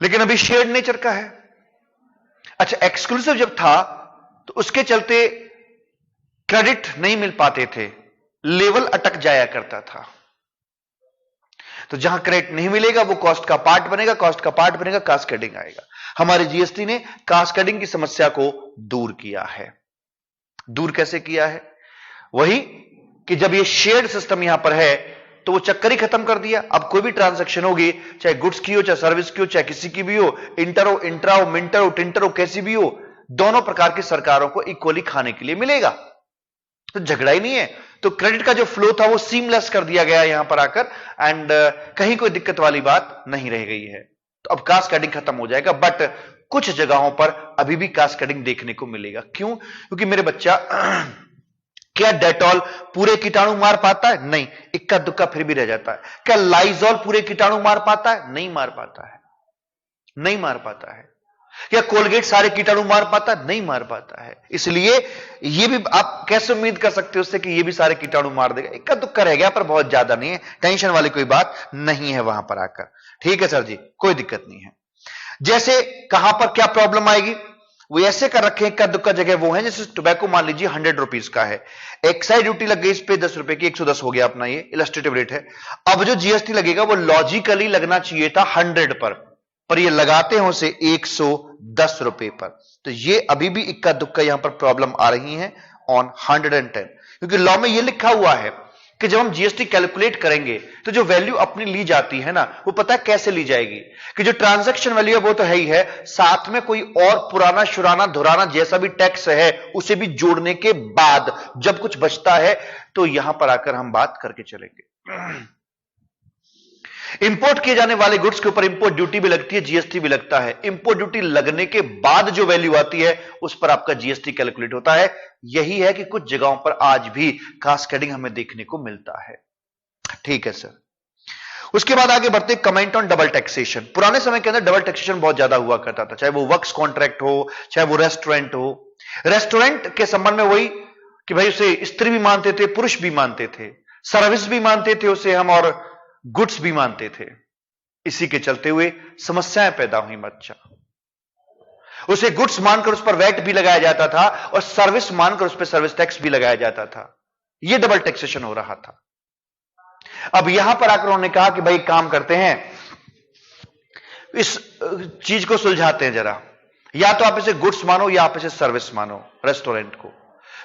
लेकिन अभी शेयर्ड नेचर का है। अच्छा, एक्सक्लूसिव जब था तो उसके चलते क्रेडिट नहीं मिल पाते थे, लेवल अटक जाया करता था। तो जहां क्रेडिट नहीं मिलेगा वो कॉस्ट का पार्ट बनेगा, कॉस्ट का पार्ट बनेगा, कास्केडिंग आएगा। हमारे जीएसटी ने कास्केडिंग की समस्या को दूर किया है। दूर कैसे किया है? वही कि जब ये शेयर्ड सिस्टम यहां पर है तो वो चक्कर ही खत्म कर दिया। अब कोई भी ट्रांजैक्शन होगी, चाहे गुड्स की हो, चाहे सर्विस की हो, चाहे किसी की भी हो, इंटर हो, इंट्रा हो, मिंटर हो, टिंटर हो, कैसी भी हो, दोनों प्रकार की सरकारों को इक्वली खाने के लिए मिलेगा, तो झगड़ा ही नहीं है। तो क्रेडिट का जो फ्लो था वो सीमलेस कर दिया गया यहां पर आकर, एंड कहीं कोई दिक्कत वाली बात नहीं रह गई है। तो अब कास्केडिंग खत्म हो जाएगा, बट कुछ जगहों पर अभी भी कास्केडिंग देखने को मिलेगा। क्यों? क्योंकि मेरे बच्चा, क्या डेटॉल पूरे कीटाणु मार पाता है? नहीं, इक्का दुक्का फिर भी रह जाता है। क्या लाइजॉल पूरे कीटाणु मार पाता है? नहीं मार पाता है, नहीं मार पाता है। क्या कोलगेट सारे कीटाणु मार पाता है? नहीं मार पाता है। इसलिए ये भी आप कैसे उम्मीद कर सकते हो उससे कि ये भी सारे कीटाणु मार देगा? इक्का दुक्का रह गया, पर बहुत ज्यादा नहीं है, टेंशन वाली कोई बात नहीं है वहां पर आकर। ठीक है सर जी, कोई दिक्कत नहीं है। जैसे कहां पर क्या प्रॉब्लम आएगी, वो ऐसे कर रखे इक्का दुक्का जगह वो है, जैसे टोबैको मान लीजिए 100 रुपीज का है, एक्साइज ड्यूटी लग गई इस पे 10 रुपए की, 110 हो गया अपना, ये इलस्ट्रेटिव रेट है। अब जो जीएसटी लगेगा वो लॉजिकली लगना चाहिए था 100 पर ये लगाते हैं उसे 110 रुपए पर। तो ये अभी भी इक्का दुक्का यहां पर प्रॉब्लम आ रही है ऑन 110, क्योंकि लॉ में ये लिखा हुआ है कि जब हम जीएसटी कैलकुलेट करेंगे तो जो वैल्यू अपनी ली जाती है ना, वो पता है कैसे ली जाएगी, कि जो ट्रांजैक्शन वैल्यू है वो तो है ही है, साथ में कोई और पुराना शुराना धुराना जैसा भी टैक्स है उसे भी जोड़ने के बाद जब कुछ बचता है तो यहां पर आकर हम बात करके चलेंगे। इंपोर्ट किए जाने वाले गुड्स के ऊपर इंपोर्ट ड्यूटी भी लगती है, जीएसटी भी लगता है। इंपोर्ट ड्यूटी लगने के बाद जो वैल्यू आती है उस पर आपका जीएसटी कैलकुलेट होता है। यही है कि कुछ जगहों पर आज भी कास्केडिंग हमें देखने को मिलता है। ठीक है सर। उसके बाद आगे बढ़ते, कमेंट ऑन डबल टैक्सेशन। पुराने समय के अंदर डबल टैक्सेशन बहुत ज्यादा हुआ करता था, चाहे वो वर्क्स कॉन्ट्रैक्ट हो, चाहे वो रेस्टोरेंट हो। रेस्टोरेंट के संबंध में वही कि भाई उसे स्त्री भी मानते थे, पुरुष भी मानते थे, सर्विस भी मानते थे उसे हम, और गुड्स भी मानते थे। इसी के चलते हुए समस्याएं पैदा हुई बच्चा। उसे गुड्स मानकर उस पर वैट भी लगाया जाता था और सर्विस मानकर उस पर सर्विस टैक्स भी लगाया जाता था। यह डबल टैक्सेशन हो रहा था। अब यहां पर आकर उन्होंने कहा कि भाई काम करते हैं, इस चीज को सुलझाते हैं जरा, या तो आप इसे गुड्स मानो या आप इसे सर्विस मानो रेस्टोरेंट को।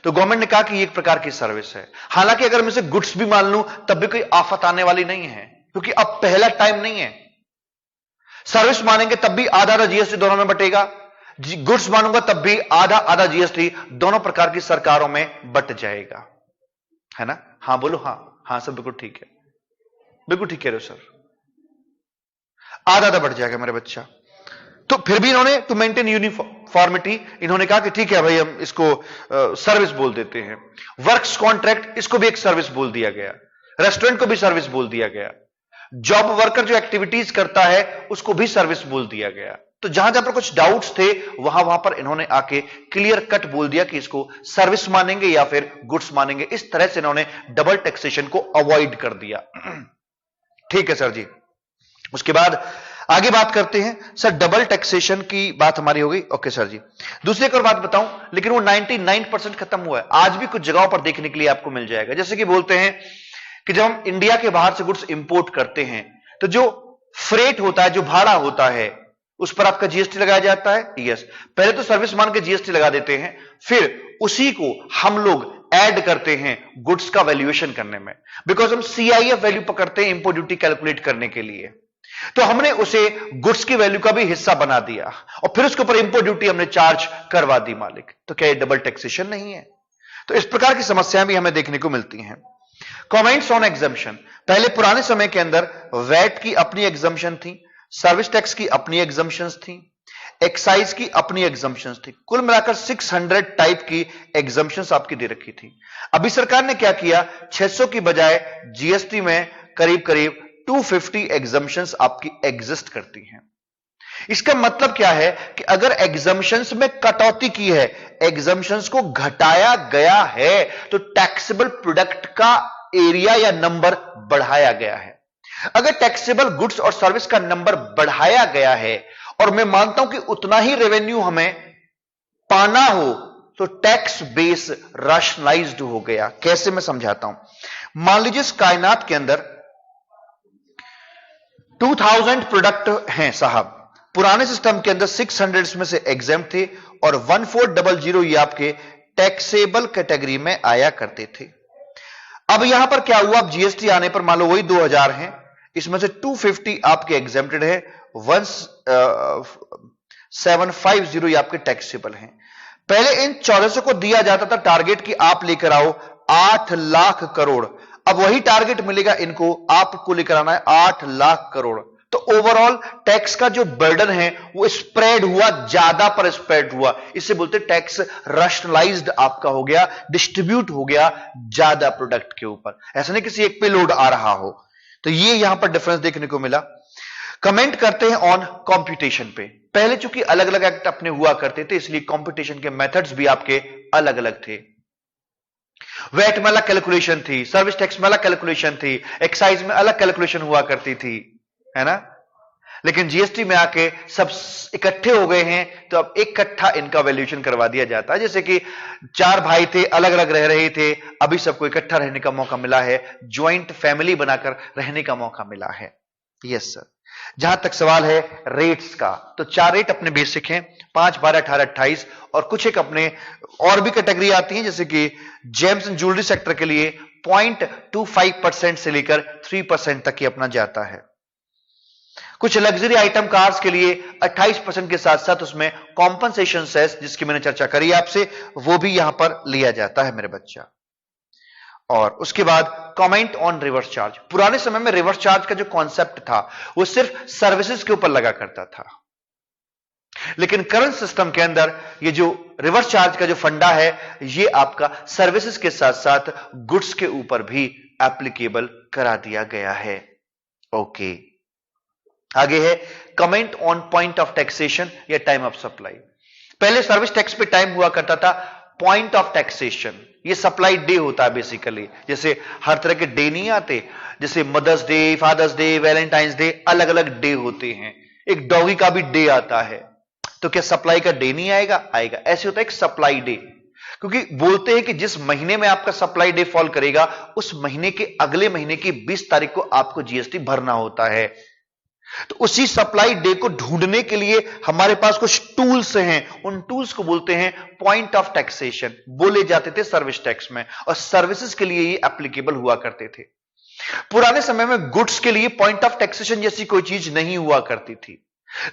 तो गवर्नमेंट ने कहा कि ये एक प्रकार की सर्विस है। हालांकि अगर मैं इसे गुड्स भी मान लूं तब भी कोई आफत आने वाली नहीं है, क्योंकि अब पहला टाइम नहीं है। सर्विस मानेंगे तब भी आधा आधा जीएसटी दोनों में बटेगा, गुड्स मानूंगा तब भी आधा आधा जीएसटी दोनों प्रकार की सरकारों में बट जाएगा, है ना। हां बोलो, हाँ हाँ सर बिल्कुल ठीक है, बिल्कुल ठीक कह रहे हो सर, आधा आधा बढ़ जाएगा मेरा बच्चा। तो फिर भी इन्होंने टू मेंटेन यूनिफॉर्मिटी इन्होंने कहा कि ठीक है भाई हम इसको सर्विस बोल देते हैं। वर्क्स कॉन्ट्रैक्ट इसको भी एक सर्विस बोल दिया गया, रेस्टोरेंट को भी सर्विस बोल दिया गया, जॉब वर्कर जो एक्टिविटीज करता है उसको भी सर्विस बोल दिया गया। तो जहां जहां पर कुछ डाउट्स थे वहां पर इन्होंने आके क्लियर कट बोल दिया कि इसको सर्विस मानेंगे या फिर गुड्स मानेंगे। इस तरह से इन्होंने डबल टैक्सेशन को अवॉइड कर दिया। ठीक है सर जी। उसके बाद आगे बात करते हैं सर, डबल टैक्सेशन की बात हमारी हो गई। ओके सर जी। दूसरी एक और बात बताऊं, लेकिन वो 99% खत्म हुआ है, आज भी कुछ जगहों पर देखने के लिए आपको मिल जाएगा। जैसे कि बोलते हैं कि जब हम इंडिया के बाहर से गुड्स इंपोर्ट करते हैं तो जो फ्रेट होता है, जो भाड़ा होता है, उस पर आपका जीएसटी लगाया जाता है। यस, पहले तो सर्विस मान के जीएसटी लगा देते हैं, फिर उसी को हम लोग ऐड करते हैं गुड्स का वैल्यूएशन करने में, बिकॉज हम सीआईएफ वैल्यू पकड़ते हैं इंपोर्ट ड्यूटी कैलकुलेट करने के लिए। तो हमने उसे गुड्स की वैल्यू का भी हिस्सा बना दिया और फिर उसके ऊपर इंपोर्ट ड्यूटी हमने चार्ज करवा दी मालिक। तो क्या ये डबल टैक्सेशन नहीं है? तो इस प्रकार की समस्याएं भी हमें देखने को मिलती हैं। Comments on exemption. पहले पुराने समय के अंदर वैट की अपनी एग्जम्पशन थी, सर्विस टैक्स की अपनी एग्जम्पशंस थी, एक्साइज की अपनी एग्जम्पशंस थी। कुल मिलाकर 600 टाइप की एग्जम्पशंस आपकी दे रखी थी। अभी सरकार ने क्या किया, 600 की बजाय जीएसटी में करीब करीब 250 एग्जम्पशंस आपकी एग्जिस्ट करती हैं। इसका मतलब क्या है कि अगर एग्जम्पशंस में कटौती की है, एग्जम्पशंस को घटाया गया है, तो टैक्सेबल प्रोडक्ट का एरिया या नंबर बढ़ाया गया है। अगर टैक्सेबल गुड्स और सर्विस का नंबर बढ़ाया गया है और मैं मानता हूं कि उतना ही रेवेन्यू हमें पाना हो, तो टैक्स बेस रैशनलाइज्ड हो गया। कैसे, मैं समझाता हूं। मान लीजिए इस कायनात के अंदर 2000 प्रोडक्ट हैं साहब, पुराने सिस्टम के अंदर 600 में से एग्जेम्प्ट थे और 1400 ये आपके टैक्सेबल कैटेगरी में आया करते थे। अब यहां पर क्या हुआ, अब जीएसटी आने पर मान लो वही 2000 हैं, इसमें से 250 आपके एग्जेम्प्टेड है, 1750 ये आपके टैक्सेबल हैं। पहले इन 1400 को दिया जाता था टारगेट कि आप लेकर आओ 8 लाख करोड़। अब वही टारगेट मिलेगा इनको, आपको लेकर आना है 8 लाख करोड़। तो ओवरऑल टैक्स का जो बर्डन है वो स्प्रेड हुआ, ज्यादा पर स्प्रेड हुआ। इसे बोलते टैक्स रैशनलाइज्ड आपका हो गया, डिस्ट्रीब्यूट हो गया ज्यादा प्रोडक्ट के ऊपर। ऐसा नहीं किसी एक पे लोड आ रहा हो। तो ये यहां पर डिफरेंस देखने को मिला। कमेंट करते हैं ऑन कंप्यूटेशन पे। पहले चूंकि अलग अलग एक्ट अपने हुआ करते थे, इसलिए कंप्यूटेशन के मेथड्स भी आपके अलग अलग थे। वैट में अलग कैलकुलेशन थी, सर्विस टैक्स में अलग कैलकुलेशन थी, एक्साइज में अलग कैलकुलेशन हुआ करती थी, है ना। लेकिन जीएसटी में आके सब इकट्ठे हो गए हैं, तो अब इकट्ठा इनका वैल्यूएशन करवा दिया जाता है। जैसे कि 4 भाई थे, अलग अलग रह रहे थे, अभी सबको इकट्ठा रहने का मौका मिला है, ज्वाइंट फैमिली बनाकर रहने का मौका मिला है। Yes sir. जहां तक सवाल है रेट्स का, तो 4 रेट अपने बेसिक हैं, 5, 12, 18, 28, और कुछ एक अपने और भी कैटेगरी आती हैं, जैसे कि जेम्स एंड ज्वेलरी सेक्टर के लिए 0.25% से लेकर 3% तक ही अपना जाता है। कुछ लग्जरी आइटम कार्स के लिए 28% के साथ साथ उसमें कॉम्पनसेशन सेस, जिसकी मैंने चर्चा करी आपसे, वो भी यहां पर लिया जाता है मेरे बच्चा। और उसके बाद कमेंट ऑन रिवर्स चार्ज। पुराने समय में रिवर्स चार्ज का जो कॉन्सेप्ट था वो सिर्फ सर्विसेज के ऊपर लगा करता था, लेकिन करंट सिस्टम के अंदर ये जो रिवर्स चार्ज का जो फंडा है ये आपका सर्विसेज के साथ साथ गुड्स के ऊपर भी एप्लीकेबल करा दिया गया है। ओके, आगे है comment on point of taxation या टाइम ऑफ सप्लाई। पहले सर्विस टैक्स पे टाइम हुआ करता था पॉइंट ऑफ टैक्सेशन, ये सप्लाई डे होता है बेसिकली। जैसे हर तरह के डे नहीं आते, जैसे mother's day, father's day, valentine's day, अलग अलग डे होते हैं। एक डॉगी का भी डे आता है, तो क्या सप्लाई का डे नहीं आएगा? आएगा। ऐसे होता है एक सप्लाई डे, क्योंकि बोलते हैं कि जिस महीने में आपका सप्लाई डे फॉल करेगा उस महीने के अगले महीने की 20 तारीख को आपको जीएसटी भरना होता है। तो उसी सप्लाई डे को ढूंढने के लिए हमारे पास कुछ टूल्स हैं, उन टूल्स को बोलते हैं पॉइंट ऑफ टैक्सेशन, बोले जाते थे सर्विस टैक्स में, और सर्विसेज के लिए ये एप्लीकेबल हुआ करते थे। पुराने समय में गुड्स के लिए पॉइंट ऑफ टैक्सेशन जैसी कोई चीज नहीं हुआ करती थी,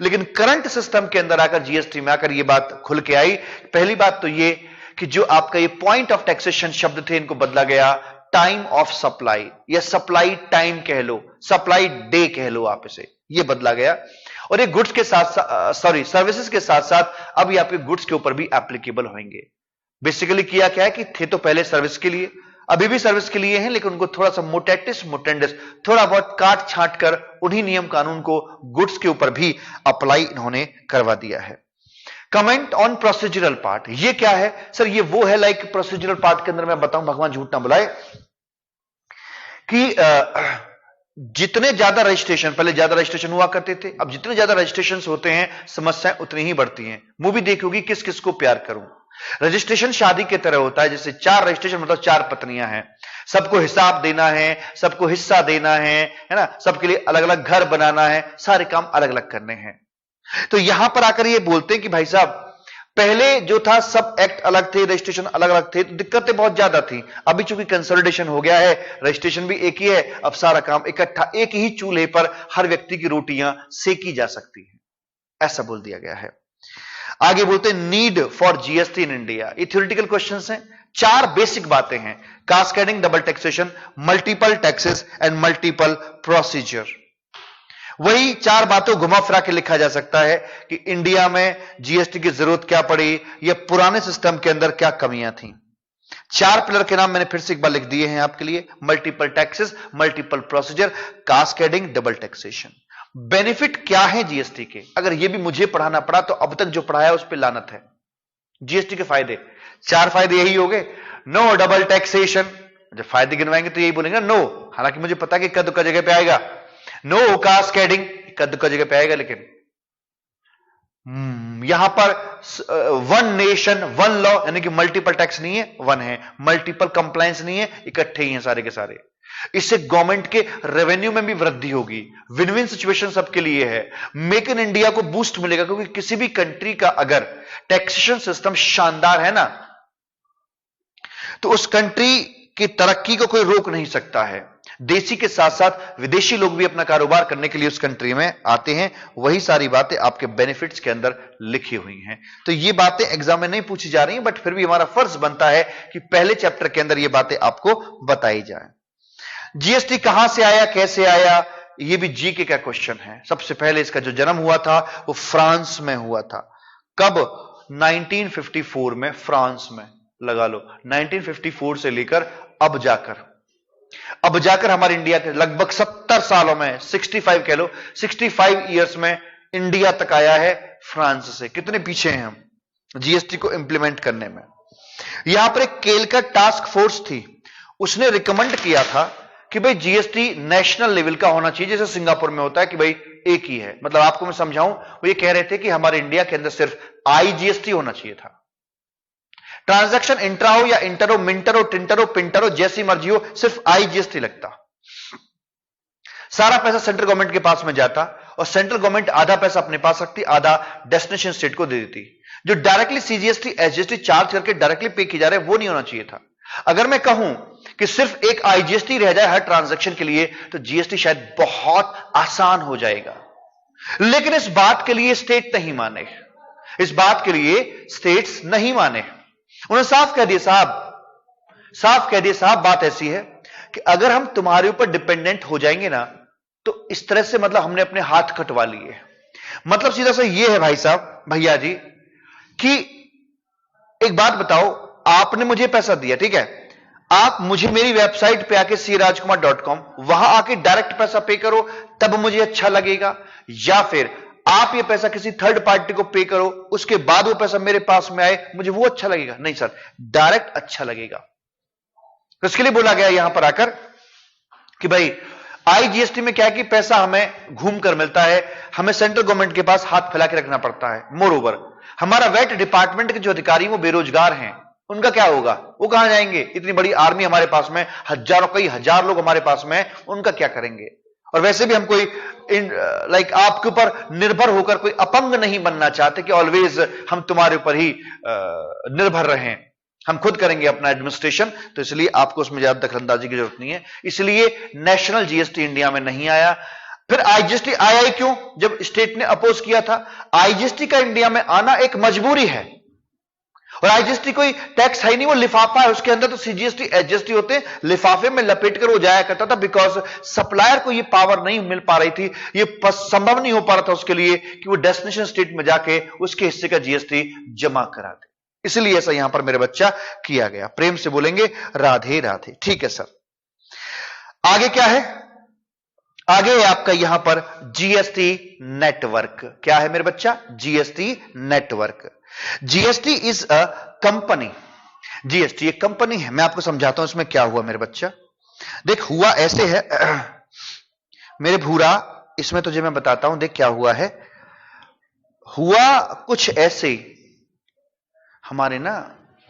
लेकिन करंट सिस्टम के अंदर आकर, जीएसटी में आकर, यह बात खुल के आई। पहली बात तो यह कि जो आपका ये पॉइंट ऑफ टैक्सेशन शब्द थे इनको बदला गया टाइम ऑफ सप्लाई, या सप्लाई टाइम कह लो, सप्लाई डे कह लो आप इसे, ये बदला गया। और ये गुड्स के साथ सर्विसेज के साथ साथ अब ये आपके गुड्स के ऊपर भी एप्लीकेबल होंगे। बेसिकली किया क्या है कि थे तो पहले सर्विस के लिए, अभी भी सर्विस के लिए हैं, लेकिन उनको थोड़ा सा मोटेटिस मोटेंडिस, थोड़ा बहुत काट छांट कर उन्हीं नियम कानून को गुड्स के ऊपर भी अप्लाई इन्होंने करवा दिया है। कमेंट ऑन प्रोसीजरल पार्ट, ये क्या है सर? ये वो है लाइक प्रोसीजरल पार्ट के अंदर मैं बताऊं, भगवान झूठ ना बुलाए, कि जितने ज्यादा रजिस्ट्रेशन, पहले ज्यादा रजिस्ट्रेशन हुआ करते थे, अब जितने ज्यादा रजिस्ट्रेशन होते हैं समस्याएं उतनी ही बढ़ती हैं। मूवी देखोगी किस किस को प्यार करूं, रजिस्ट्रेशन शादी की तरह होता है, जैसे 4 रजिस्ट्रेशन मतलब 4 पत्नियां हैं, सबको हिसाब देना है, सबको हिस्सा देना है ना, सबके लिए अलग अलग घर बनाना है, सारे काम अलग अलग करने हैं। तो यहां पर आकर ये बोलते हैं कि भाई साहब पहले जो था सब एक्ट अलग थे, रजिस्ट्रेशन अलग अलग थे, तो दिक्कतें बहुत ज्यादा थी। अभी चूंकि कंसोलिडेशन हो गया है, रजिस्ट्रेशन भी एक ही है, अब सारा काम इकट्ठा एक ही चूल्हे पर हर व्यक्ति की रोटियां सेकी जा सकती हैं, ऐसा बोल दिया गया है। आगे बोलते हैं need for GST in India. ये थ्योरेटिकल क्वेश्चंस हैं, 4 बेसिक बातें हैं, cascading, double taxation, multiple taxes and multiple procedure. वही 4 बातों घुमा फिरा के लिखा जा सकता है कि इंडिया में जीएसटी की जरूरत क्या पड़ी, या पुराने सिस्टम के अंदर क्या कमियां थी। 4 पिलर के नाम मैंने फिर से एक बार लिख दिए हैं आपके लिए, multiple taxes, multiple procedure, cascading, double taxation. Benefit क्या है जीएसटी के? अगर यह भी मुझे पढ़ाना पड़ा तो अब तक जो पढ़ाया उस पर लानत है। जीएसटी के फायदे 4 फायदे यही हो गए, नो डबल टैक्सेशन, जब फायदे गिनवाएंगे तो यही बोलेंगे नो, हालांकि मुझे पता कि कद का जगह पे आएगा, नो कास्केडिंग, कद का जगह पे आएगा, लेकिन यहां पर 1 नेशन 1 लॉ, यानी कि मल्टीपल टैक्स नहीं है, 1 है, मल्टीपल कंप्लायंस नहीं है, इकट्ठे ही हैं सारे के सारे। इससे गवर्नमेंट के रेवेन्यू में भी वृद्धि होगी, विन विन सिचुएशन सबके लिए है। मेक इन इंडिया को बूस्ट मिलेगा, क्योंकि किसी भी कंट्री का अगर टैक्सेशन सिस्टम शानदार है ना, तो उस कंट्री की तरक्की को कोई रोक नहीं सकता है। देशी के साथ साथ विदेशी लोग भी अपना कारोबार करने के लिए उस कंट्री में आते हैं। वही सारी बातें आपके बेनिफिट्स के अंदर लिखी हुई हैं। तो ये बातें एग्जाम में नहीं पूछी जा रही हैं, बट फिर भी हमारा फर्ज बनता है कि पहले चैप्टर के अंदर ये बातें आपको बताई जाए। जीएसटी कहां से आया, कैसे आया, ये भी जीके का क्वेश्चन है। सबसे पहले इसका जो जन्म हुआ था वो फ्रांस में हुआ था। कब? 1954 में, फ्रांस में। लगा लो 1954 से लेकर अब जाकर हमारे इंडिया के लगभग 70 सालों में, 65 कह लो, 65 इयर्स में इंडिया तक आया है फ्रांस से। कितने पीछे हैं हम जीएसटी को इंप्लीमेंट करने में। यहां पर एक केलकट टास्क फोर्स थी, उसने रिकमेंड किया था कि भाई जीएसटी नेशनल लेवल का होना चाहिए, जैसे सिंगापुर में होता है कि भाई एक ही है। मतलब आपको मैं समझाऊं, वो ये कह रहे थे कि हमारे इंडिया के अंदर सिर्फ आईजीएसटी होना चाहिए था। ट्रांजैक्शन इंट्रा हो या इंटर हो, मिंटर हो, टिंटर हो, पिंटर हो, जैसी मर्जी हो, सिर्फ आईजीएसटी लगता। सारा पैसा सेंट्रल गवर्नमेंट के पास में जाता, और सेंट्रल गवर्नमेंट आधा पैसा अपने पास रखती, आधा डेस्टिनेशन स्टेट को दे देती। जो डायरेक्टली सीजीएसटी एसजीएसटी चार्ज करके डायरेक्टली पे किया जा रहा है, वो नहीं होना चाहिए था। अगर मैं कहूं कि सिर्फ एक आईजीएसटी रह जाए हर ट्रांजैक्शन के लिए, तो जीएसटी शायद बहुत आसान हो जाएगा। लेकिन इस बात के लिए स्टेट नहीं माने, इस बात के लिए स्टेट्स नहीं माने। उन्होंने साफ कह दिया, साहब साफ कह दिए साहब, बात ऐसी है कि अगर हम तुम्हारे ऊपर डिपेंडेंट हो जाएंगे ना, तो इस तरह से मतलब हमने अपने हाथ कटवा लिए। मतलब सीधा सा ये है भाई साहब, भैया जी, कि एक बात बताओ, आपने मुझे पैसा दिया, ठीक है, आप मुझे मेरी वेबसाइट पे आके crajkumar.com वहां आके डायरेक्ट पैसा पे करो, तब मुझे अच्छा लगेगा, या फिर आप ये पैसा किसी थर्ड पार्टी को पे करो, उसके बाद वो पैसा मेरे पास में आए, मुझे वो अच्छा लगेगा? नहीं सर, डायरेक्ट अच्छा लगेगा। तो इसके लिए बोला गया यहां पर आकर कि भाई आईजीएसटी में क्या है कि पैसा हमें घूम कर मिलता है, हमें सेंट्रल गवर्नमेंट के पास हाथ फैला के रखना पड़ता है। मोर ओवर हमारा वेट डिपार्टमेंट के जो अधिकारी वो बेरोजगार हैं, उनका क्या होगा? वो कहां जाएंगे? इतनी बड़ी आर्मी हमारे पास में, हजारों कई हजार लोग हमारे पास में, उनका क्या करेंगे? और वैसे भी हम कोई लाइक आपके ऊपर निर्भर होकर कोई अपंग नहीं बनना चाहते कि ऑलवेज हम तुम्हारे ऊपर ही निर्भर रहें, हम खुद करेंगे अपना एडमिनिस्ट्रेशन। तो इसलिए आपको उसमें ज्यादा दखलंदाजी की जरूरत नहीं है, इसलिए नेशनल जीएसटी इंडिया में नहीं आया। फिर आईजीएसटी आया ही क्यों? जब स्टेट ने अपोज किया था। आईजीएसटी का इंडिया में आना एक मजबूरी है, और आईजीएसटी कोई टैक्स है नहीं, वो लिफाफा है, उसके अंदर तो सीजीएसटी एचजीएसटी होते हैं, लिफाफे में लपेट कर वो जाया करता था, बिकॉज सप्लायर को ये पावर नहीं मिल पा रही थी, ये संभव नहीं हो पा रहा था उसके लिए कि वो डेस्टिनेशन स्टेट में जाके उसके हिस्से का जीएसटी जमा करा दे। इसलिए ऐसा यहां पर मेरे बच्चा किया गया। प्रेम से बोलेंगे राधे राधे। ठीक है सर, आगे क्या है? आगे है आपका यहां पर जीएसटी नेटवर्क। क्या है मेरे बच्चा? GST network. GST is a company. GST एक कंपनी है। मैं आपको समझाता हूं इसमें क्या हुआ मेरे बच्चा। देख, हुआ ऐसे है मेरे भूरा, इसमें तुझे मैं बताता हूं। देख क्या हुआ है, हुआ कुछ ऐसे, हमारे ना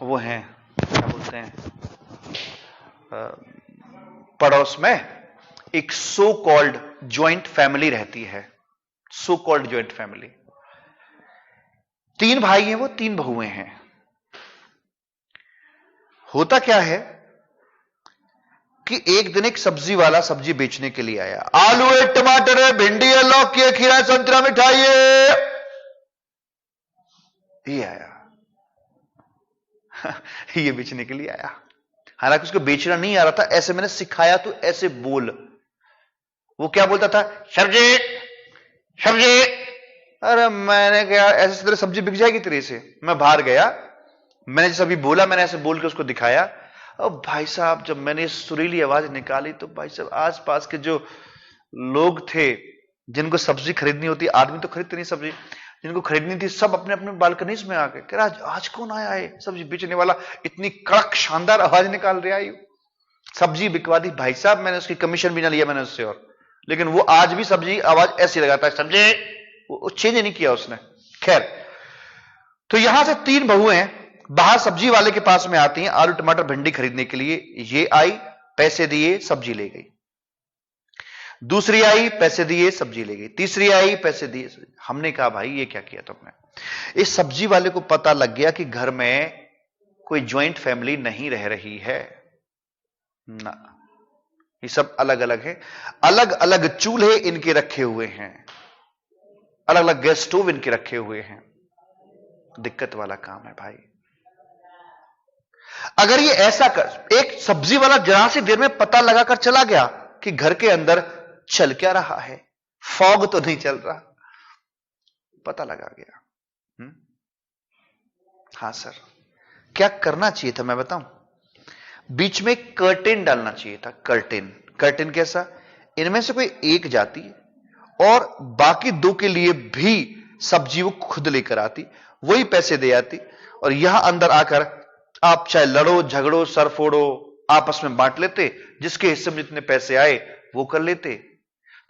वो हैं, क्या बोलते हैं, पड़ोस में एक सो कॉल्ड ज्वाइंट फैमिली रहती है। सो कॉल्ड ज्वाइंट फैमिली, 3 भाई हैं वो, 3 बहुएं हैं। होता क्या है कि एक दिन एक सब्जी वाला सब्जी बेचने के लिए आया। आलू है, टमाटर है, भिंडी है, लौकी है, खीरा है, संतरा, मिठाई है, ये आया ये बेचने के लिए आया। हालांकि उसको बेचना नहीं आ रहा था, ऐसे मैंने सिखाया तो ऐसे बोल। वो क्या बोलता था? सब्जी सब्जी। अरे मैंने कहा ऐसे तेरे सब्जी बिक जाएगी तेरे से। मैं बाहर गया, मैंने जैसे अभी बोला, मैंने ऐसे बोल के उसको दिखाया। अब भाई साहब जब मैंने सुरीली आवाज निकाली तो भाई साहब आसपास के जो लोग थे जिनको सब्जी खरीदनी होती, आदमी तो खरीदते नहीं सब्जी, जिनको खरीदनी थी सब अपने अपने बालकनीज में आ गए। कह रहा आज कौन आया है सब्जी बेचने वाला, इतनी कड़क शानदार आवाज निकाल रहा है, सब्जी बिकवा दी। भाई साहब मैंने उसकी कमीशन भी ना लिया मैंने उससे, और लेकिन वो आज भी सब्जी आवाज ऐसी लगाता है, सब्जी, वो चेंज नहीं किया उसने। खैर, तो यहां से 3 बहुएं बाहर सब्जी वाले के पास में आती हैं आलू टमाटर भिंडी खरीदने के लिए। ये आई, पैसे दिए, सब्जी ले गई। दूसरी आई, पैसे दिए, सब्जी ले गई। तीसरी आई, पैसे दिए। हमने कहा भाई ये क्या किया तुमने? इस सब्जी वाले को पता लग गया कि घर में कोई ज्वाइंट फैमिली नहीं रह रही है ना, ये सब अलग अलग है, अलग अलग चूल्हे इनके रखे हुए हैं, अलग अलग गैस स्टोव इनके रखे हुए हैं। दिक्कत वाला काम है भाई। अगर ये ऐसा कर, एक सब्जी वाला जरा सी देर में पता लगाकर चला गया कि घर के अंदर चल क्या रहा है, फॉग तो नहीं चल रहा, पता लगा गया। हां सर, क्या करना चाहिए था मैं बताऊं? बीच में कर्टेन डालना चाहिए था। कर्टेन, कर्टेन कैसा? इनमें से कोई एक जाती और बाकी 2 के लिए भी सब्जी वो खुद लेकर आती, वही पैसे दे आती, और यहां अंदर आकर आप चाहे लड़ो झगड़ो सर फोड़ो आपस में बांट लेते, जिसके हिस्से में जितने पैसे आए वो कर लेते।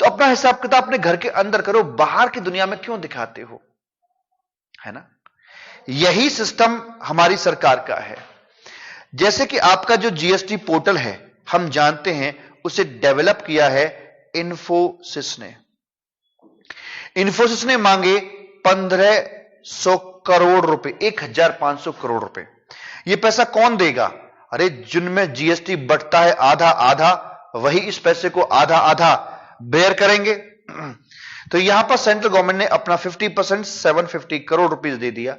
तो अपना हिसाब किताब अपने घर के अंदर करो, बाहर की दुनिया में क्यों दिखाते हो, है ना? यही सिस्टम हमारी सरकार का है। जैसे कि आपका जो जीएसटी पोर्टल है, हम जानते हैं उसे डेवलप किया है इन्फोसिस ने। इन्फोसिस ने मांगे 1500 करोड़ रुपए, 1500 करोड़ रुपए। ये पैसा कौन देगा? अरे जिनमें जीएसटी बढ़ता है आधा आधा, वही इस पैसे को आधा आधा बेयर करेंगे। तो यहां पर सेंट्रल गवर्नमेंट ने अपना 50% 750 करोड़ रुपए दे दिया।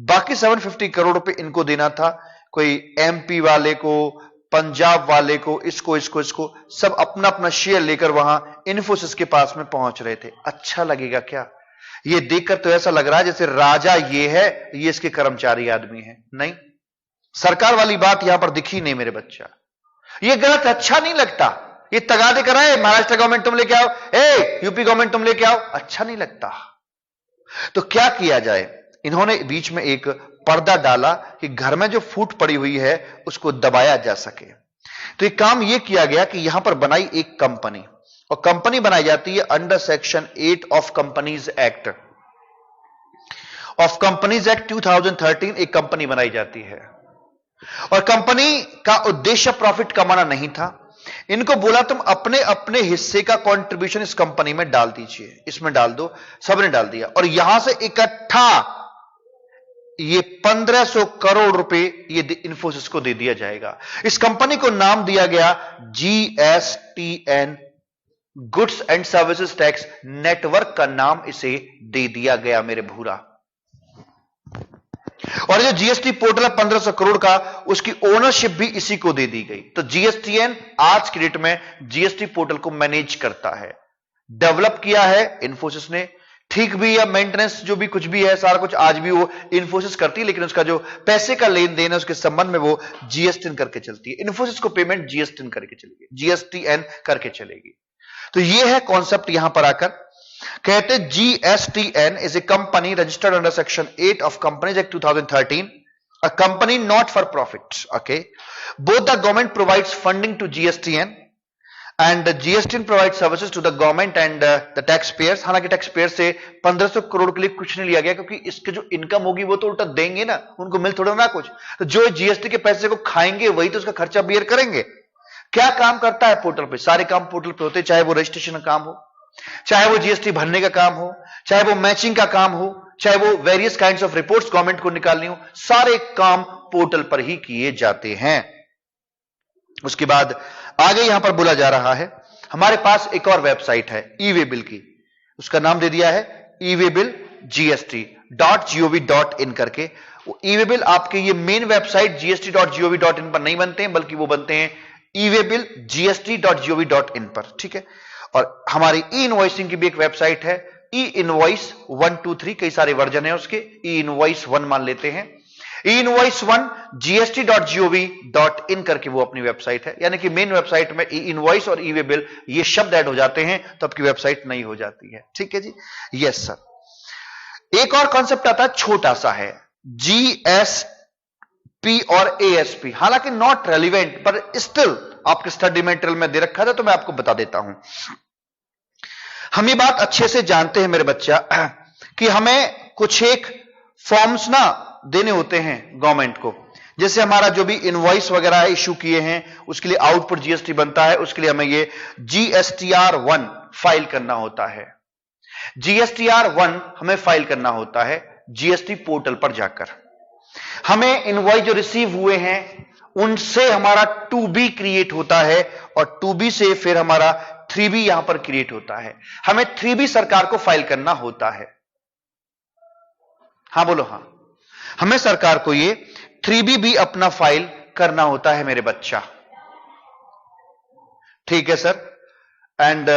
बाकी 750 करोड़ रुपए इनको देना था, कोई एमपी वाले को, पंजाब वाले को, इसको सब अपना अपना शेयर लेकर वहां इन्फोसिस के पास में पहुंच रहे थे। अच्छा लगेगा क्या? ये देखकर तो ऐसा लग रहा है जैसे राजा ये है, ये इसके कर्मचारी आदमी है। नहीं, सरकार वाली बात यहां पर दिखी नहीं मेरे बच्चा। ये गलत, अच्छा नहीं लगता। ये तगादे कराए, महाराष्ट्र गवर्नमेंट तुम लेके आओ, यूपी गवर्नमेंट तुम लेके आओ, अच्छा नहीं लगता। तो क्या किया जाए? इन्होंने बीच में एक पर्दा डाला कि घर में जो फूट पड़ी हुई है उसको दबाया जा सके। तो एक काम यह किया गया कि यहां पर बनाई एक कंपनी, और कंपनी बनाई जाती है under section 8 of companies act. Of companies act 2013 एक कंपनी बनाई जाती है, और कंपनी का उद्देश्य प्रॉफिट कमाना नहीं था। इनको बोला तुम अपने अपने हिस्से का कंट्रीब्यूशन इस कंपनी में डाल दीजिए, इसमें डाल दो। सबने डाल दिया, और यहां से इकट्ठा ये 1500 करोड़ रुपए ये इन्फोसिस को दे दिया जाएगा। इस कंपनी को नाम दिया गया GSTN, goods and services tax network का नाम इसे दे दिया गया मेरे भूरा। और जो जीएसटी पोर्टल है 1500 करोड़ का, उसकी ओनरशिप भी इसी को दे दी गई। तो GSTN आज की डेट में जीएसटी पोर्टल को मैनेज करता है। डेवलप किया है इन्फोसिस ने, ठीक भी है, मेंटेनेंस जो भी कुछ भी है सारा कुछ आज भी वो इन्फोसिस करती है, लेकिन उसका जो पैसे का लेन देन है उसके संबंध में वो GSTN करके चलती है। इन्फोसिस को पेमेंट GSTN करके चलेगी, GSTN करके चलेगी। तो ये है कॉन्सेप्ट। यहां पर आकर कहते GSTN is a company registered under section 8 of companies act 2013, a company not for profit. Okay, both the government provides funding to GSTN and GSTN provides services to the government and the taxpayers। हालांकि tax payer से 1500 करोड़ के लिए कुछ नहीं लिया गया, क्योंकि इसके जो इनकम होगी वो तो उल्टा देंगे ना, उनको मिल थोड़ा ना कुछ। तो जो जीएसटी के पैसे को खाएंगे वही तो उसका खर्चा बियर करेंगे। क्या काम करता है पोर्टल पे? सारे काम पोर्टल पे होते हैं, चाहे वो रजिस्ट्रेशन का काम हो, चाहे वो जीएसटी भरने का काम हो, चाहे वो मैचिंग का काम हो, चाहे वो various kinds of reports government को निकालनी हो, सारे काम पोर्टल पर ही किए जाते हैं। उसके बाद आगे यहां पर बोला जा रहा है, हमारे पास एक और वेबसाइट है ई-वे-बिल की, उसका नाम दे दिया है ई-वे-बिल gst.gov.in करके। वो ई-वे-बिल आपके ये मेन वेबसाइट gst.gov.in पर नहीं बनते हैं, बल्कि वो बनते हैं ई-वे-बिल gst.gov.in पर, ठीक है। और हमारी ई इनवॉइसिंग की भी एक वेबसाइट है ई इनवॉइस 123, कई सारे वर्जन है उसके, ई इनवॉइस 1 मान लेते हैं। ई इनवॉइस 1 gst.gov.in करके वो अपनी वेबसाइट है, यानी कि मेन वेबसाइट में ई इनवॉइस और ई-वे-बिल ये शब्द ऐड हो जाते हैं तो आपकी वेबसाइट नहीं हो जाती है, ठीक है जी। Yes sir. एक और कॉन्सेप्ट आता है, छोटा सा है, GSP और ASP, हालांकि नॉट रेलिवेंट पर स्टिल आपके स्टडी मटेरियल में दे रखा था तो मैं आपको बता देता हूं। हम ये बात अच्छे से जानते हैं मेरे बच्चा कि हमें कुछ एक फॉर्म्स ना देने होते हैं गवर्नमेंट को। जैसे हमारा जो भी इनवॉइस वगैरह इशू किए हैं उसके लिए आउटपुट जीएसटी बनता है, उसके लिए हमें ये GSTR1 फाइल करना होता है। GSTR1 हमें फाइल करना होता है जीएसटी पोर्टल पर जाकर। हमें इनवॉइस जो रिसीव हुए हैं उनसे हमारा 2B क्रिएट होता है, और 2B से फिर हमारा 3B यहां पर क्रिएट होता है। हमें 3B सरकार को फाइल करना होता है। हां बोलो, हां, हमें सरकार को ये 3B भी अपना फाइल करना होता है मेरे बच्चा, ठीक है सर। एंड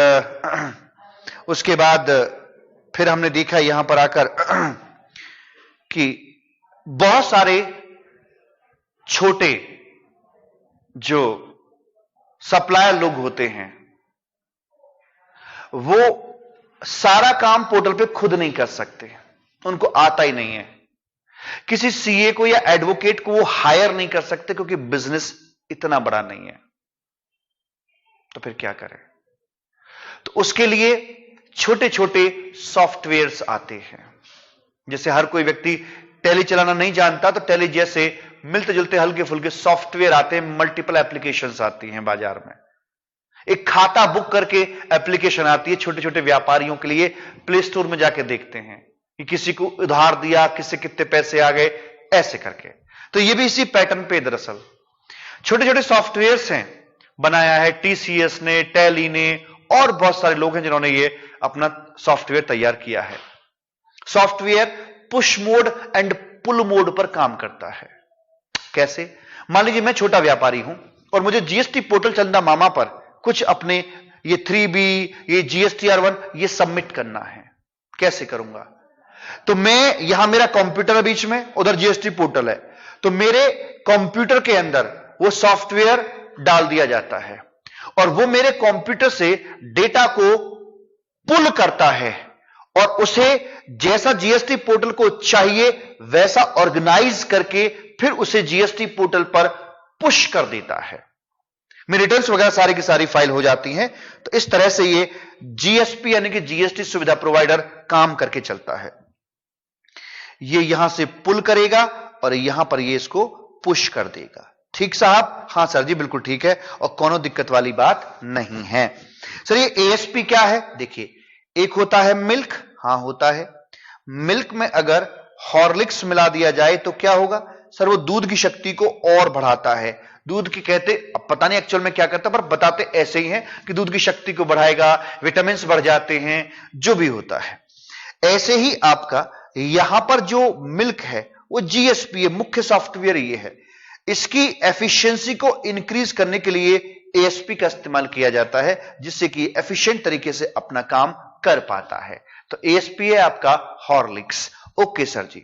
उसके बाद फिर हमने देखा यहां पर आकर कि बहुत सारे छोटे जो सप्लायर लोग होते हैं वो सारा काम पोर्टल पे खुद नहीं कर सकते, उनको आता ही नहीं है। किसी सीए को या एडवोकेट को वो हायर नहीं कर सकते क्योंकि बिजनेस इतना बड़ा नहीं है। तो फिर क्या करें? तो उसके लिए छोटे छोटे सॉफ्टवेयर्स आते हैं। जैसे हर कोई व्यक्ति टैली चलाना नहीं जानता, तो टैली जैसे मिलते जुलते हल्के फुल्के सॉफ्टवेयर आते हैं, मल्टीपल एप्लीकेशंस आती हैं बाजार में। एक खाता बुक करके एप्लीकेशन आती है छोटे छोटे व्यापारियों के लिए, प्ले स्टोर में जाके देखते हैं कि किसी को उधार दिया, किससे कितने पैसे आ गए, ऐसे करके। तो ये भी इसी पैटर्न पे दरअसल छोटे छोटे सॉफ्टवेयर्स हैं, बनाया है टीसीएस ने, टैली ने, और बहुत सारे लोग हैं जिन्होंने ये अपना सॉफ्टवेयर तैयार किया है। Software push mode and pull mode पर काम करता है। कैसे? मान लीजिए मैं छोटा व्यापारी हूं और मुझे जीएसटी पोर्टल चंदा मामा पर कुछ अपने ये 3B, ये GSTR1 ये सबमिट करना है। कैसे करूंगा? तो मैं यहां मेरा कंप्यूटर है बीच में, उधर जीएसटी पोर्टल है, तो मेरे कंप्यूटर के अंदर वो सॉफ्टवेयर डाल दिया जाता है और वो मेरे कंप्यूटर से डेटा को पुल करता है और उसे जैसा जीएसटी पोर्टल को चाहिए वैसा ऑर्गेनाइज करके फिर उसे जीएसटी पोर्टल पर पुश कर देता है। मेरी रिटर्न्स वगैरह सारी की सारी फाइल हो जाती हैं। तो इस तरह से ये जीएसपी यानी कि जीएसटी सुविधा प्रोवाइडर काम करके चलता है। ये यहां से पुल करेगा और यहां पर ये इसको पुश कर देगा। ठीक साहब? हां सर जी, बिल्कुल ठीक है और कोनो दिक्कत वाली बात नहीं है। सर ये एएसपी क्या है? देखिए, एक होता है मिल्क। हां होता है। मिल्क में अगर हॉर्लिक्स मिला दिया जाए तो क्या होगा? सर वो दूध की शक्ति को और बढ़ाता है। दूध की कहते, अब पता नहीं एक्चुअल में क्या करता, पर बताते ऐसे ही हैं कि दूध की शक्ति को बढ़ाएगा, विटामिन बढ़ जाते हैं, जो भी होता है। ऐसे ही आपका यहां पर जो मिल्क है वो जीएसपी है, मुख्य सॉफ्टवेयर ये है। इसकी एफिशिएंसी को इंक्रीज करने के लिए एएसपी का इस्तेमाल किया जाता है, जिससे कि एफिशिएंट तरीके से अपना काम कर पाता है। तो एएसपी है आपका हॉर्लिक्स। ओके सर जी,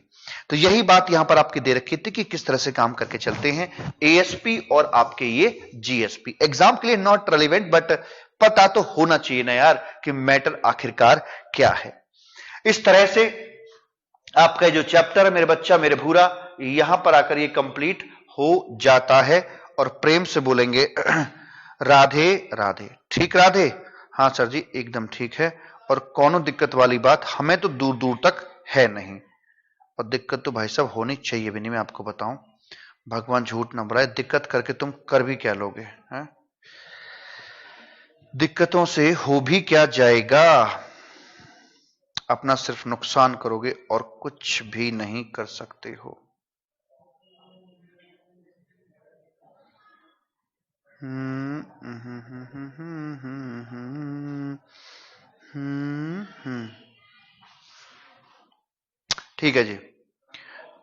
तो यही बात यहां पर आपकी दे रखी थी कि किस तरह से काम करके चलते हैं एएसपी और आपके ये जीएसपी। एग्जाम के लिए नॉट रेलिवेंट, बट पता तो होना चाहिए ना यार कि मैटर आखिरकार क्या है। इस तरह से आपका जो चैप्टर है मेरे बच्चा मेरे भूरा, यहां पर आकर ये कंप्लीट हो जाता है। और प्रेम से बोलेंगे राधे राधे। ठीक राधे? हां सर जी, एकदम ठीक है और कोनो दिक्कत वाली बात हमें तो दूर दूर तक है नहीं, और दिक्कत तो भाई साहब होनी चाहिए भी नहीं। मैं आपको बताऊं, भगवान झूठ ना बुलाए, दिक्कत करके तुम कर भी क्या लोगे? हैं? दिक्कतों से हो भी क्या जाएगा? अपना सिर्फ नुकसान करोगे और कुछ भी नहीं कर सकते हो। ठीक है जी,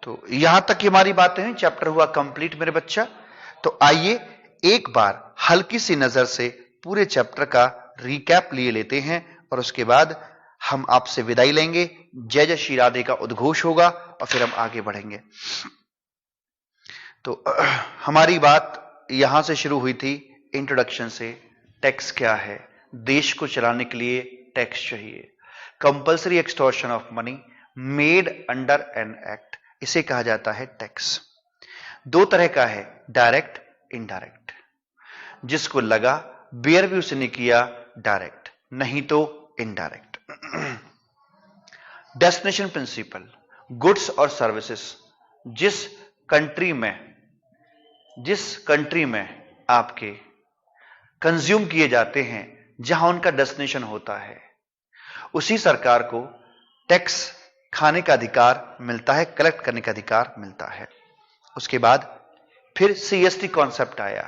तो यहां तक की हमारी बातें हैं। चैप्टर हुआ कंप्लीट मेरे बच्चा। तो आइए एक बार हल्की सी नजर से पूरे चैप्टर का रिकैप लिए लेते हैं और उसके बाद हम आपसे विदाई लेंगे। जय जय श्री राधे का उद्घोष होगा और फिर हम आगे बढ़ेंगे। तो हमारी बात यहां से शुरू हुई थी इंट्रोडक्शन से। टैक्स क्या है? देश को चलाने के लिए टैक्स चाहिए। Compulsory extortion of money made under an act, इसे कहा जाता है टैक्स। दो तरह का है, डायरेक्ट, इनडायरेक्ट। जिसको लगा बेयर भी उसने किया डायरेक्ट, नहीं तो इनडायरेक्ट। डेस्टिनेशन प्रिंसिपल, गुड्स और सर्विसेज जिस कंट्री में आपके कंज्यूम किए जाते हैं, जहां उनका डेस्टिनेशन होता है, उसी सरकार को टैक्स खाने का अधिकार मिलता है, कलेक्ट करने का अधिकार मिलता है। उसके बाद फिर सीएसटी कॉन्सेप्ट आया,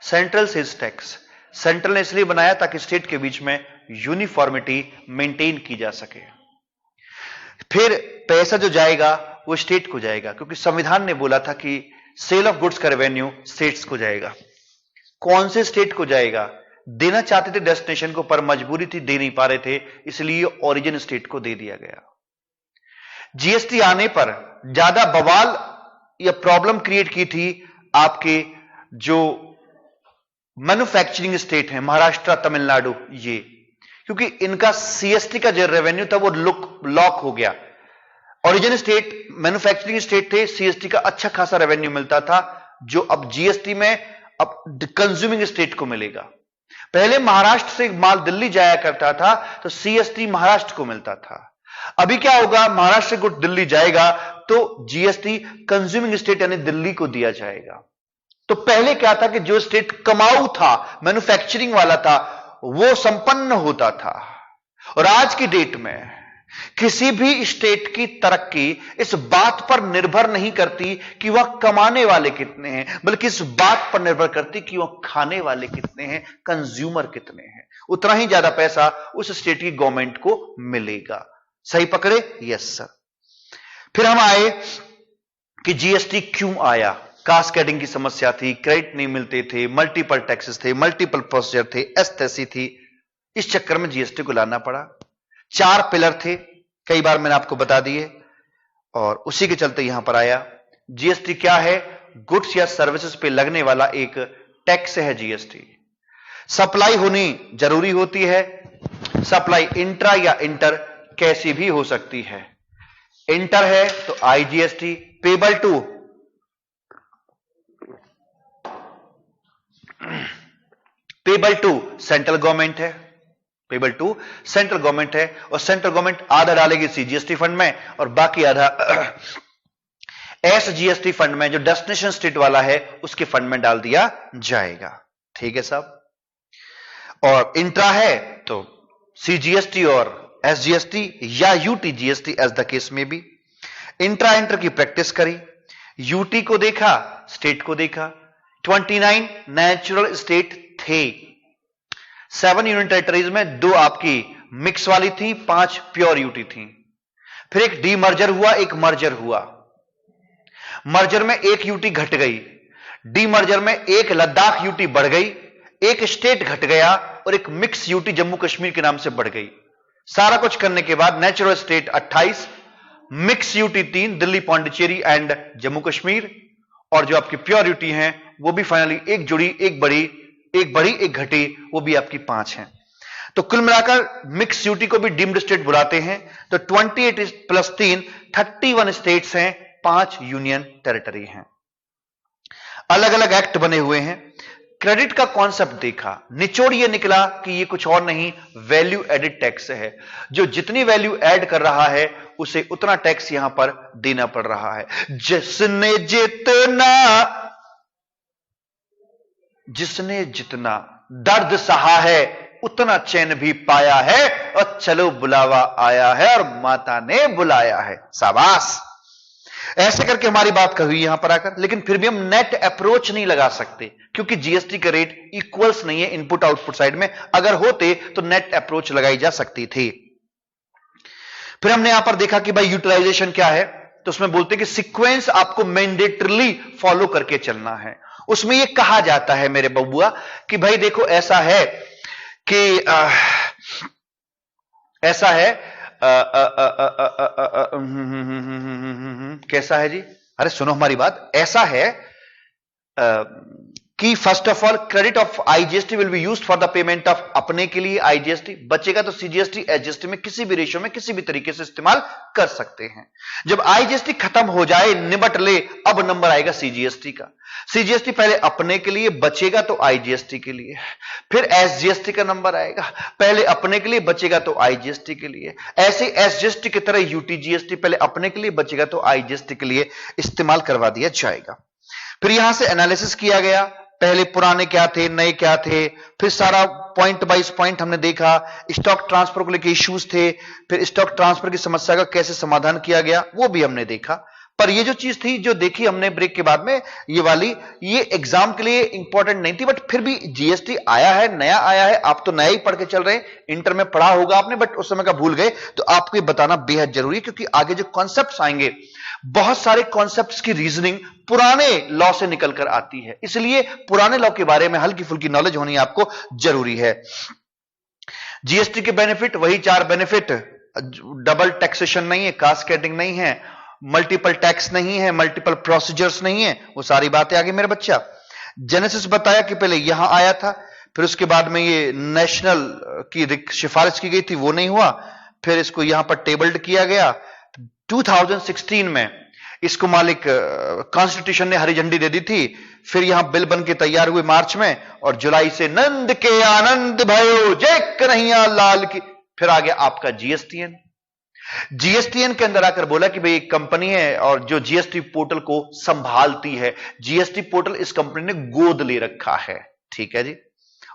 सेंट्रल सेल्स टैक्स। सेंट्रल ने इसलिए बनाया ताकि स्टेट के बीच में यूनिफॉर्मिटी मेंटेन की जा सके। फिर पैसा जो जाएगा वो स्टेट को जाएगा, क्योंकि संविधान ने बोला था कि सेल ऑफ गुड्स का रेवेन्यू स्टेट्स को जाएगा। कौन से स्टेट को जाएगा? देना चाहते थे डेस्टिनेशन को, पर मजबूरी थी, दे नहीं पा रहे थे, इसलिए ओरिजिन स्टेट को दे दिया गया। जीएसटी आने पर ज्यादा बवाल या प्रॉब्लम क्रिएट की थी आपके जो मैन्युफैक्चरिंग स्टेट है, महाराष्ट्र, तमिलनाडु, ये, क्योंकि इनका सीएसटी का जो रेवेन्यू था वो लॉक हो गया। ओरिजिन स्टेट मैन्युफैक्चरिंग स्टेट थे, सीएसटी का अच्छा खासा रेवेन्यू मिलता था, जो अब जीएसटी में अब कंज्यूमिंग स्टेट को मिलेगा। पहले महाराष्ट्र से माल दिल्ली जाया करता था तो सीएसटी महाराष्ट्र को मिलता था। अभी क्या होगा? महाराष्ट्र से गुड दिल्ली जाएगा तो जीएसटी कंज्यूमिंग स्टेट यानी दिल्ली को दिया जाएगा। तो पहले क्या था कि जो स्टेट कमाऊ था, मैन्युफैक्चरिंग वाला था, वो संपन्न होता था। और आज की डेट में किसी भी स्टेट की तरक्की इस बात पर निर्भर नहीं करती कि वह कमाने वाले कितने हैं, बल्कि इस बात पर निर्भर करती कि वह खाने वाले कितने हैं, कंज्यूमर कितने हैं। उतना ही ज्यादा पैसा उस स्टेट की गवर्नमेंट को मिलेगा। सही पकड़े? Yes sir. फिर हम आए कि जीएसटी क्यों आया। कास्केडिंग की समस्या थी, क्रेडिट नहीं मिलते थे, मल्टीपल टैक्सेस थे, मल्टीपल प्रोसीजर थे, एस्थेसी थी। इस चक्कर में जीएसटी को लाना पड़ा। 4 पिलर थे, कई बार मैंने आपको बता दिए, और उसी के चलते यहां पर आया। जीएसटी क्या है? गुड्स या सर्विसेज पे लगने वाला एक टैक्स है जीएसटी। सप्लाई होनी जरूरी होती है। सप्लाई इंट्रा या इंटर कैसी भी हो सकती है। इंटर है तो IGST, payable to central government है, पेबल टू सेंट्रल गवर्नमेंट है, और सेंट्रल गवर्नमेंट आधा डालेगी सीजीएसटी फंड में और बाकी आधा एसजीएसटी फंड में, जो डेस्टिनेशन स्टेट वाला है उसके फंड में डाल दिया जाएगा। ठीक है साहब। और इंट्रा है तो सीजीएसटी और एसजीएसटी या यूटीजीएसटी एज द केस में भी। इंट्रा इंटर की प्रैक्टिस करी, यूटी को देखा, स्टेट को देखा। 29 नेचुरल स्टेट थे। 7 यूनियन टेरिटरीज में 2 आपकी मिक्स वाली थी, 5 प्योर यूटी थी। फिर एक डीमर्जर हुआ, एक मर्जर हुआ। मर्जर में 1 यूटी घट गई, डीमर्जर में 1 लद्दाख यूटी बढ़ गई, 1 स्टेट घट गया और एक मिक्स यूटी जम्मू कश्मीर के नाम से बढ़ गई। सारा कुछ करने के बाद natural state 28, mix UT 3, Delhi Pondicherry and Jammu Kashmir, और जो आपकी प्योर यूटी हैं वो भी फाइनली एक जुड़ी, एक बड़ी एक घटी, वो भी आपकी 5 हैं। तो कुल मिलाकर मिक्स यूटी को भी डीम्ड स्टेट बुलाते हैं। तो 28 + 3 31 स्टेट्स हैं, 5 यूनियन टेरिटरी हैं। अलग अलग एक्ट बने हुए हैं। क्रेडिट का कॉन्सेप्ट देखा, निचोड़ ये निकला कि ये कुछ और नहीं, वैल्यू एडिड टैक्स है। जो जितनी वैल्यू ऐड कर रहा है उसे उतना टैक्स यहां पर देना पड़ रहा है। जिसने जितना दर्द सहा है उतना चैन भी पाया है, और चलो बुलावा आया है और माता ने बुलाया है। शाबाश। ऐसे करके हमारी बात कही हुई यहां पर आकर, लेकिन फिर भी हम नेट अप्रोच नहीं लगा सकते क्योंकि जीएसटी का रेट इक्वल्स नहीं है इनपुट आउटपुट साइड में। अगर होते तो नेट अप्रोच लगाई जा सकती थी। फिर हमने यहां पर देखा कि भाई यूटिलाइजेशन क्या है, तो उसमें बोलते कि सीक्वेंस आपको मैंडेटरली फॉलो करके चलना है। उसमें यह कहा जाता है मेरे बबुआ कि भाई देखो ऐसा है कि ऐसा है कैसा है जी? अरे सुनो हमारी बात। ऐसा है कि first of all credit of IGST will be used for the payment of, अपने के लिए आईजीएसटी बचेगा तो सीजीएसटी एसजीएसटी में किसी भी रेशियो में किसी भी तरीके से इस्तेमाल कर सकते हैं। जब आईजीएसटी खत्म हो जाए, निबट ले, अब नंबर आएगा सीजीएसटी का। सीजीएसटी पहले अपने के लिए बचेगा तो आईजीएसटी के लिए, फिर एसजीएसटी का नंबर आएगा, पहले अपने के लिए बचेगा तो आईजीएसटी के लिए, ऐसे एसजीएसटी की तरह यूटीजीएसटी पहले अपने के लिए बचेगा तो आईजीएसटी के लिए इस्तेमाल करवा दिया जाएगा। फिर यहां से एनालिसिस किया गया, पहले पुराने क्या थे, नए क्या थे, फिर सारा पॉइंट बाइज पॉइंट हमने देखा। स्टॉक ट्रांसफर को लेकर इश्यूज थे, फिर स्टॉक ट्रांसफर की समस्या का कैसे समाधान किया गया वो भी हमने देखा। पर ये जो चीज थी जो देखी हमने ब्रेक के बाद में, ये वाली, ये एग्जाम के लिए इंपॉर्टेंट नहीं थी, बट फिर भी जीएसटी आया है, नया आया है। आप तो नया ही पढ़ के चल रहे हैं, इंटर में पढ़ा होगा आपने बट उस समय का भूल गए, तो आपको ये बताना बेहद जरूरी है क्योंकि आगे जो कॉन्सेप्ट्स आएंगे, बहुत सारे कॉन्सेप्ट्स की रीजनिंग पुराने लॉ से निकलकर आती है, इसलिए पुराने लॉ के बारे में हल्की फुल्की नॉलेज होनी आपको जरूरी है। जीएसटी के बेनिफिट वही 4 बेनिफिट, डबल टैक्सेशन नहीं है, कास्केडिंग नहीं है, मल्टीपल टैक्स नहीं है, मल्टीपल प्रोसीजर्स नहीं है, वो सारी बातें आगे मेरे बच्चा। जेनेसिस बताया कि पहले यहां आया था, फिर उसके बाद में ये नेशनल की सिफारिश की गई थी, वो नहीं हुआ, फिर इसको यहां पर टेबल्ड किया गया। 2016 में इसको मालिक कॉन्स्टिट्यूशन ने हरी झंडी दे दी थी, फिर यहां बिल बन के तैयार हुए मार्च में, और जुलाई से नंद के आनंद भयो जय कन्हैया लाल की, फिर आ गया आपका जीएसटीएन। जीएसटीएन के अंदर आकर बोला कि भाई एक कंपनी है और जो जीएसटी पोर्टल को संभालती है, जीएसटी पोर्टल इस कंपनी ने गोद ले रखा है। ठीक है जी,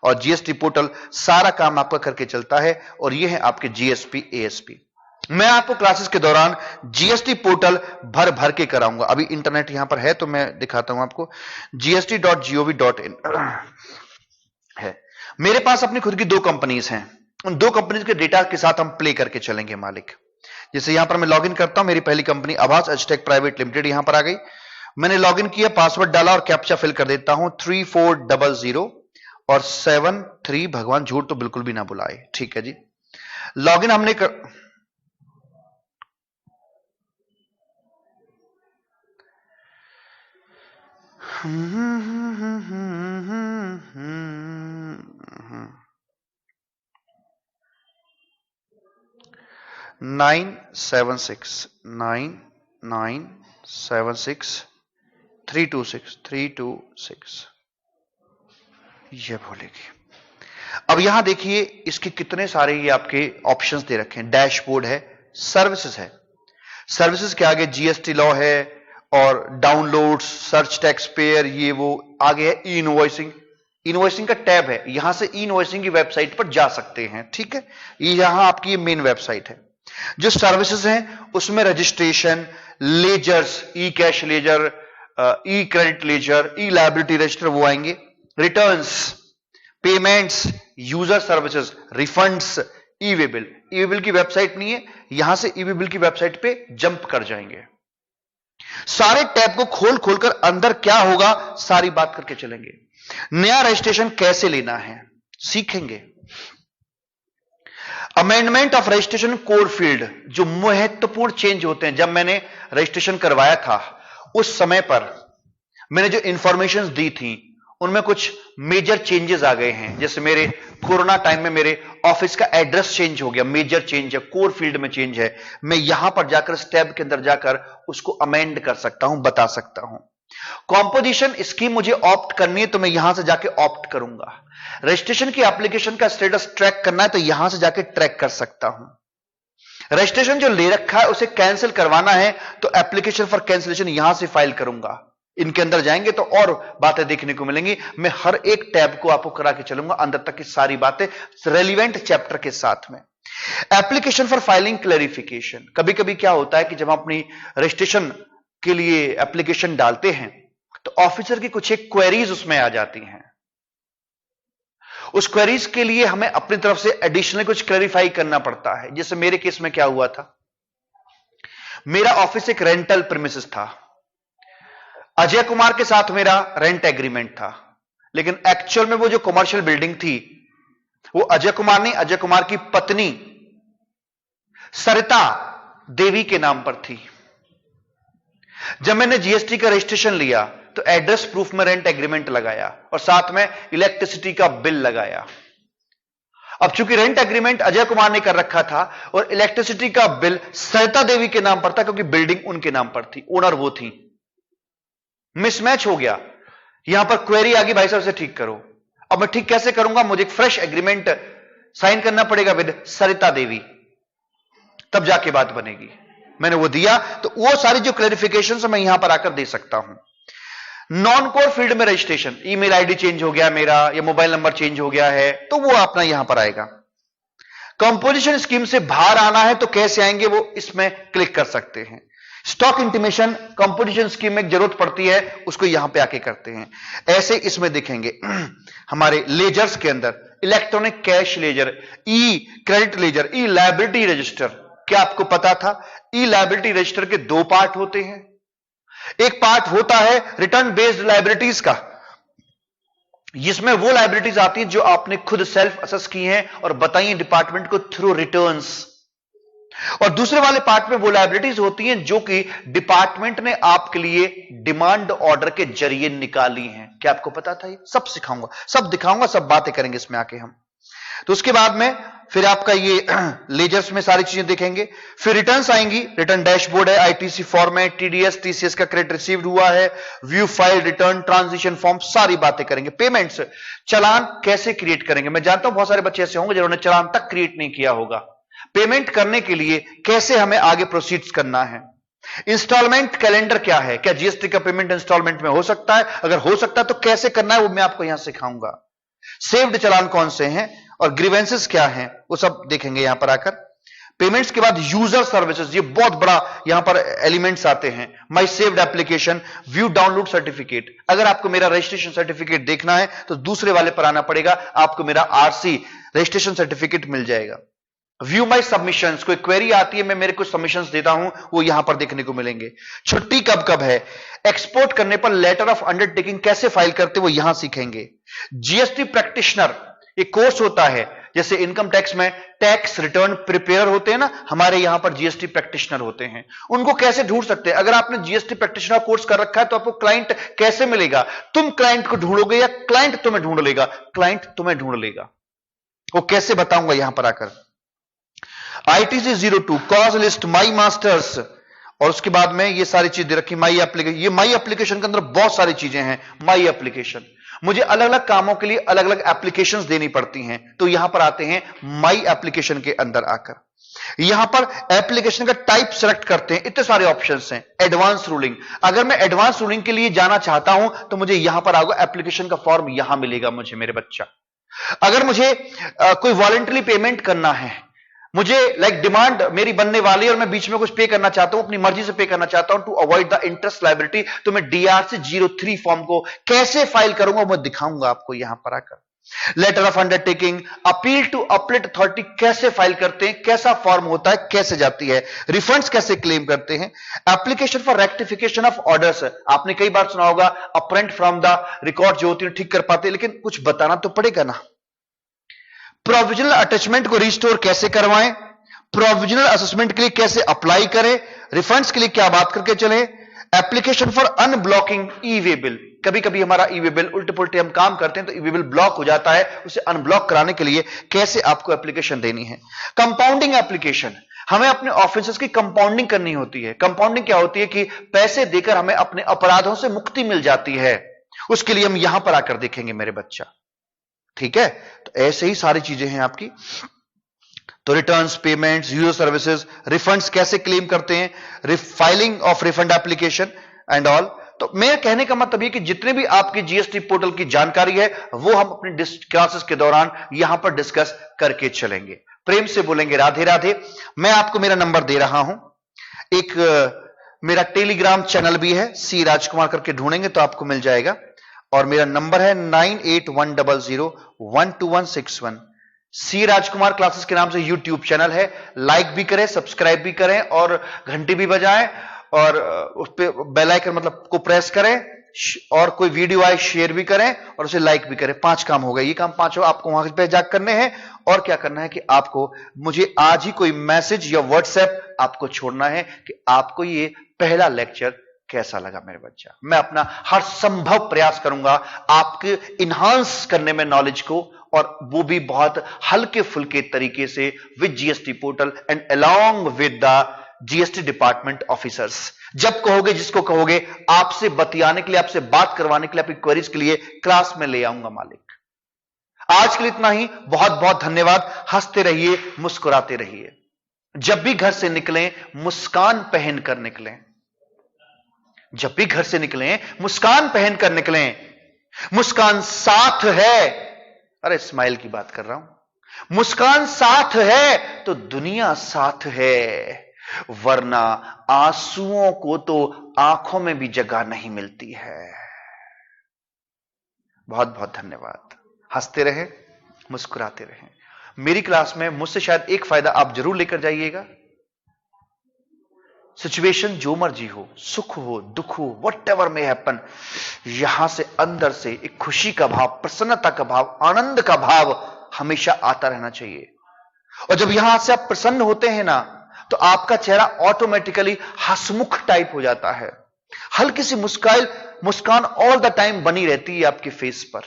और जीएसटी पोर्टल सारा काम आपका करके चलता है, और ये है आपके जीएसपी एएसपी। मैं आपको क्लासेस के दौरान जीएसटी पोर्टल भर भर के कराऊंगा। अभी इंटरनेट यहां पर है तो मैं दिखाता हूं आपको, gst.gov.in है। मेरे पास अपनी खुद की 2 कंपनीज हैं, उन 2 कंपनीज के डेटा के साथ हम प्ले करके चलेंगे मालिक। जैसे यहां पर मैं लॉगिन करता हूं, मेरी पहली कंपनी आभास एजटेक प्राइवेट लिमिटेड यहां पर आ गई, मैंने लॉगिन किया, पासवर्ड डाला और कैप्चा फिल कर देता हूं 3400 और 73। भगवान झूठ तो बिल्कुल भी ना बुलाए। ठीक है जी, लॉगिन हमने कर नाइन 326 ये बोलेगी। अब यहां देखिए इसके कितने सारे ये आपके ऑप्शंस दे रखे हैं। डैशबोर्ड है, सर्विसेज है, सर्विसेज के आगे जीएसटी लॉ है और डाउनलोड, सर्च टैक्स पेयर, ये वो आगे है ई इनवॉइसिंग। इनवॉइसिंग का टैब है, यहां से ई इनवॉइसिंग की वेबसाइट पर जा सकते हैं। ठीक है, ये यहां आपकी ये मेन वेबसाइट है। जो सर्विसेज हैं उसमें registration, ledgers, e cash ledger, e credit ledger, e liability register वो आएंगे, returns, payments, user services, refunds, e way bill. E way bill की वेबसाइट नहीं है, यहां से ई वे बिल की वेबसाइट पे जंप कर जाएंगे। सारे टैब को खोल खोलकर अंदर क्या होगा सारी बात करके चलेंगे। नया रजिस्ट्रेशन कैसे लेना है सीखेंगे। Amendment of registration code field, जो महत्वपूर्ण चेंज होते हैं। जब मैंने रजिस्ट्रेशन करवाया था उस समय पर मैंने जो इंफॉर्मेशन दी थी उनमें कुछ मेजर चेंजेस आ गए हैं। जैसे मेरे कोरोना टाइम में मेरे ऑफिस का एड्रेस चेंज हो गया, मेजर चेंज है, कोर फील्ड में चेंज है। मैं यहां पर जाकर स्टैब के अंदर जाकर उसको अमेंड कर सकता हूं, बता सकता हूं। कॉम्पोजिशन स्कीम मुझे ऑप्ट करनी है तो मैं यहां से जाके ऑप्ट करूंगा। रजिस्ट्रेशन की एप्लीकेशन का स्टेटस ट्रैक करना है तो यहां से जाके ट्रैक कर सकता हूं। रजिस्ट्रेशन जो ले रखा है उसे कैंसिल करवाना है तो एप्लीकेशन फॉर कैंसिलेशन यहां से फाइल करूंगा। इनके अंदर जाएंगे तो और बातें देखने को मिलेंगी। मैं हर एक टैब को आपको करा के चलूंगा अंदर तक की सारी बातें रेलिवेंट चैप्टर के साथ में। एप्लीकेशन फॉर फाइलिंग क्लैरिफिकेशन, कभी कभी क्या होता है कि जब हम अपनी रजिस्ट्रेशन के लिए एप्लीकेशन डालते हैं तो ऑफिसर की कुछ एक क्वेरीज उसमें आ जाती हैं। उस क्वेरीज के लिए हमें अपनी तरफ से एडिशनल कुछ क्लैरिफाई करना पड़ता है। जैसे मेरे केस में क्या हुआ था, मेरा ऑफिस एक रेंटल प्रीमिसेस था, अजय कुमार के साथ मेरा रेंट एग्रीमेंट था, लेकिन एक्चुअल में वो जो कमर्शियल बिल्डिंग थी वो अजय कुमार नहीं, अजय कुमार की पत्नी सरिता देवी के नाम पर थी। जब मैंने जीएसटी का रजिस्ट्रेशन लिया तो एड्रेस प्रूफ में रेंट एग्रीमेंट लगाया और साथ में इलेक्ट्रिसिटी का बिल लगाया। अब चूंकि रेंट एग्रीमेंट अजय कुमार ने कर रखा था और इलेक्ट्रिसिटी का बिल सरिता देवी के नाम पर था क्योंकि बिल्डिंग उनके नाम पर थी, ओनर वो थी। मिसमैच हो गया, यहां पर क्वेरी आ गई, भाई साहब से ठीक करो। अब मैं ठीक कैसे करूंगा, मुझे एक फ्रेश एग्रीमेंट साइन करना पड़ेगा विद सरिता देवी, तब जाके बात बनेगी। मैंने वो दिया तो वो सारी जो क्लैरिफिकेशन मैं यहां पर आकर दे सकता हूं। नॉन कोर फील्ड में रजिस्ट्रेशन, ईमेल आईडी चेंज हो गया मेरा या मोबाइल नंबर चेंज हो गया है तो वो अपना यहां पर आएगा। कंपोजिशन स्कीम से बाहर आना है तो कैसे आएंगे वो इसमें क्लिक कर सकते हैं। स्टॉक इंटीमेशन कंपोजिशन स्कीम में जरूरत पड़ती है, उसको यहां पे आके करते हैं। ऐसे इसमें देखेंगे हमारे लेजर्स के अंदर electronic cash ledger, e credit ledger, e liability register. क्या आपको पता था ई लायबिलिटी रजिस्टर के दो पार्ट होते हैं। एक पार्ट होता है रिटर्न बेस्ड लायबिलिटीज का, जिसमें वो लायबिलिटीज आती हैं जो आपने खुद सेल्फ असेस की हैं और बताइए डिपार्टमेंट को थ्रू रिटर्न्स। और दूसरे वाले पार्ट में वो लायबिलिटीज होती हैं जो कि डिपार्टमेंट ने आपके लिए डिमांड ऑर्डर के जरिए निकाली हैं। क्या आपको पता था? ये सब सिखाऊंगा, सब दिखाऊंगा, सब बातें करेंगे इसमें आके हम। तो उसके बाद में फिर आपका ये लेजर्स में सारी चीजें देखेंगे। फिर रिटर्न्स आएंगी, रिटर्न डैशबोर्ड है, आईटीसी फॉर्मेट, टीडीएस टीसीएस का क्रेडिट रिसीव्ड हुआ है, view file, return, transition form, सारी बातें करेंगे। पेमेंट्स, चालान कैसे क्रिएट करेंगे। मैं जानता हूं बहुत सारे बच्चे ऐसे होंगे जिन्होंने चालान तक क्रिएट नहीं किया होगा। पेमेंट करने के लिए कैसे हमें आगे प्रोसीड्स करना है। इंस्टॉलमेंट कैलेंडर क्या है, क्या जीएसटी का पेमेंट इंस्टॉलमेंट में हो सकता है, अगर हो सकता है तो कैसे करना है वो मैं आपको यहां सिखाऊंगा। सेव्ड चालान कौन से हैं और ग्रीवेंसेस क्या हैं वो सब देखेंगे यहां पर आकर। पेमेंट्स के बाद यूजर सर्विसेज, ये बहुत बड़ा यहां पर एलिमेंट्स आते हैं। My saved application, view download certificate. अगर आपको मेरा रजिस्ट्रेशन सर्टिफिकेट देखना है तो दूसरे वाले पर आना पड़ेगा, आपको मेरा आरसी रजिस्ट्रेशन सर्टिफिकेट मिल जाएगा। व्यू माई सबमिशंस, कोई क्वेरी आती है मैं मेरे कुछ सबमिशंस देता हूं वो यहां पर देखने को मिलेंगे। छुट्टी कब कब है, एक्सपोर्ट करने पर लेटर ऑफ अंडरटेकिंग कैसे फाइल करते वो यहां सीखेंगे। जीएसटी प्रैक्टिशनर एक कोर्स होता है, जैसे इनकम टैक्स में टैक्स रिटर्न प्रिपेयर होते हैं ना, हमारे यहां पर जीएसटी प्रैक्टिशनर होते हैं। उनको कैसे ढूंढ सकते हैं? अगर आपने जीएसटी प्रैक्टिशनर कोर्स कर रखा है तो आपको क्लाइंट कैसे मिलेगा? तुम क्लाइंट को ढूंढोगे या क्लाइंट तुम्हें ढूंढ लेगा? क्लाइंट तुम्हें ढूंढ लेगा। वो कैसे बताऊंगा यहां पर आकर। ITC 02 cause list, my masters, और उसके बाद में ये सारी चीज दे रखी माई एप्लीकेशन। ये माई एप्लीकेशन के अंदर बहुत सारी चीजें हैं। माई एप्लीकेशन, मुझे अलग अलग कामों के लिए अलग अलग एप्लीकेशंस देनी पड़ती हैं, तो यहां पर आते हैं माई एप्लीकेशन के अंदर आकर। यहां पर एप्लीकेशन का टाइप सेलेक्ट करते हैं, इतने सारे ऑप्शंस हैं। एडवांस रूलिंग, अगर मैं एडवांस रूलिंग के लिए जाना चाहता हूं तो मुझे यहां पर आएगा एप्लीकेशन का फॉर्म, यहां मिलेगा मुझे मेरे बच्चा। अगर मुझे कोई वॉलंटरी पेमेंट करना है, मुझे लाइक डिमांड मेरी बनने वाली है और मैं बीच में कुछ पे करना चाहता हूं, अपनी मर्जी से पे करना चाहता हूं to avoid the interest liability, तो मैं DRC 03 फॉर्म को कैसे फाइल करूंगा मैं दिखाऊंगा आपको यहां पर आकर। Letter of undertaking, appeal to appellate authority कैसे फाइल करते हैं, कैसा फॉर्म होता है, कैसे जाती है, रिफंड्स कैसे क्लेम करते हैं, application for rectification of orders. आपने कई बार सुना होगा अपरेंट फ्रॉम द रिकॉर्ड जो होती है ठीक कर पाते, लेकिन कुछ बताना तो पड़ेगा ना। प्रोविजनल अटैचमेंट को रिस्टोर कैसे करवाएं, प्रोविजनल असेसमेंट के लिए कैसे अप्लाई करें, रिफंड्स के लिए क्या बात करके चले, application for unblocking E way bill. कभी कभी हमारा ई वे बिल उल्टे पुल्टे हम काम करते हैं तो ई वे बिल ब्लॉक हो जाता है, उसे अनब्लॉक कराने के लिए कैसे आपको एप्लीकेशन देनी है। कंपाउंडिंग एप्लीकेशन, हमें अपने ऑफिसर्स की कंपाउंडिंग करनी होती है। कंपाउंडिंग क्या होती है कि पैसे देकर हमें अपने अपराधों से मुक्ति मिल जाती है, उसके लिए हम यहां पर आकर देखेंगे मेरे बच्चा। ठीक है, तो ऐसे ही सारी चीजें हैं आपकी। तो returns, payments, user services, refunds कैसे क्लेम करते हैं, filing of refund application and all. तो मेरे कहने का मतलब ये कि जितने भी आपकी जीएसटी पोर्टल की जानकारी है वो हम अपनी क्लासेस के दौरान यहां पर डिस्कस करके चलेंगे। प्रेम से बोलेंगे राधे राधे। मैं आपको मेरा नंबर दे रहा हूं, एक मेरा टेलीग्राम चैनल भी है, C राजकुमार करके ढूंढेंगे तो आपको मिल जाएगा, और मेरा नंबर है 9810012161। C राजकुमार क्लासेस के नाम से यूट्यूब चैनल है। लाइक भी करें, सब्सक्राइब भी करें और घंटी भी बजाएं और उस पे बेल आइकन मतलब को प्रेस करें, और कोई वीडियो आए शेयर भी करें और उसे लाइक भी करें। 5 काम हो गए, ये काम 5 आपको वहां पे जाकर करने हैं। और क्या करना है कि आपको मुझे आज ही कोई मैसेज या व्हाट्सएप आपको छोड़ना है कि आपको ये पहला लेक्चर कैसा लगा मेरे बच्चा। मैं अपना हर संभव प्रयास करूंगा आपके इन्हांस करने में नॉलेज को, और वो भी बहुत हल्के फुल्के तरीके से with GST portal and along with the GST department officers. जब कहोगे, जिसको कहोगे, आपसे बतियाने के लिए, आपसे बात करवाने के लिए, आपकी क्वेरीज के लिए क्लास में ले आऊंगा मालिक। आज के लिए इतना ही, बहुत बहुत धन्यवाद। हंसते रहिए, मुस्कुराते रहिए। जब भी घर से निकलें मुस्कान पहन कर निकलें। जब भी घर से निकलें मुस्कान पहन कर निकलें। मुस्कान साथ है, अरे स्माइल की बात कर रहा हूं। मुस्कान साथ है तो दुनिया साथ है, वरना आंसुओं को तो आंखों में भी जगह नहीं मिलती है। बहुत बहुत धन्यवाद। हंसते रहें, मुस्कुराते रहें। मेरी क्लास में मुझसे शायद एक फायदा आप जरूर लेकर जाइएगा। सिचुएशन जो मर्जी हो, सुख हो, दुख हो, व्हाटएवर मे हैपन, यहां से अंदर से एक खुशी का भाव, प्रसन्नता का भाव, आनंद का भाव हमेशा आता रहना चाहिए। और जब यहां से आप प्रसन्न होते हैं ना, तो आपका चेहरा ऑटोमेटिकली हंसमुख टाइप हो जाता है। हल्की सी मुस्कान ऑल द टाइम बनी रहती है आपके फेस पर।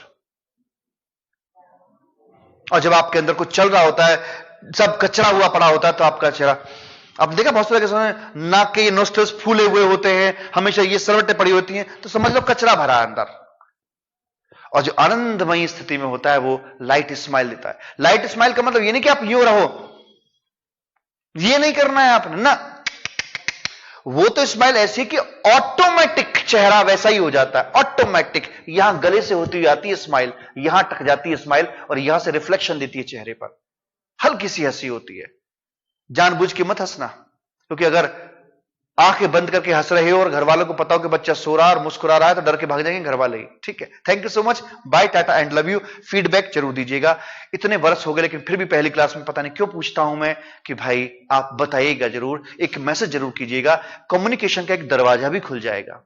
और जब आपके अंदर कुछ चल रहा होता है, सब कचरा हुआ पड़ा होता है, तो आपका चेहरा, अब देखा बहुत सारे केस नाक के ये नोस्ट्रल्स फूले हुए होते हैं, हमेशा ये सरवटें पड़ी होती हैं, तो समझ लो कचरा भरा है अंदर। और जो आनंदमयी स्थिति में होता है वो लाइट स्माइल देता है। लाइट स्माइल का मतलब ये नहीं कि आप यूं रहो, ये नहीं करना है आपने ना। वो तो स्माइल ऐसी कि ऑटोमेटिक चेहरा वैसा ही हो जाता है, ऑटोमेटिक। यहां गले से होती हुई आती है स्माइल, यहां टक जाती है स्माइल, और यहां से रिफ्लेक्शन देती है चेहरे पर, हल्की सी हंसी होती है। जानबूझ के मत हंसना, क्योंकि अगर आंखें बंद करके हंस रहे हो और घर वालों को पता हो कि बच्चा सो रहा और मुस्कुरा रहा है, तो डर के भाग जाएंगे घर वाले ही। ठीक है, thank you so much, bye, tata and love you. Feedback जरूर दीजिएगा। इतने वर्ष हो गए लेकिन फिर भी पहली क्लास में पता नहीं क्यों पूछता हूं मैं कि भाई आप बताइएगा जरूर, एक मैसेज जरूर कीजिएगा। कम्युनिकेशन का एक दरवाजा भी खुल जाएगा।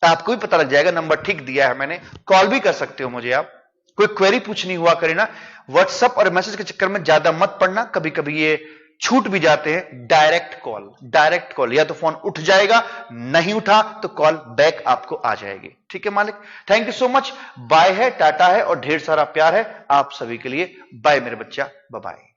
आपको भी पता लग जाएगा, नंबर ठीक दिया है मैंने, कॉल भी कर सकते हो मुझे आप। कोई क्वेरी पूछनी हुआ करे ना, व्हाट्सएप और मैसेज के चक्कर में ज्यादा मत पड़ना, कभी कभी ये छूट भी जाते हैं। डायरेक्ट कॉल, या तो फोन उठ जाएगा, नहीं उठा तो कॉल बैक आपको आ जाएगी। ठीक है मालिक, thank you so much. Bye है, टाटा है और ढेर सारा प्यार है आप सभी के लिए। बाय मेरे बच्चा, बाय बाय।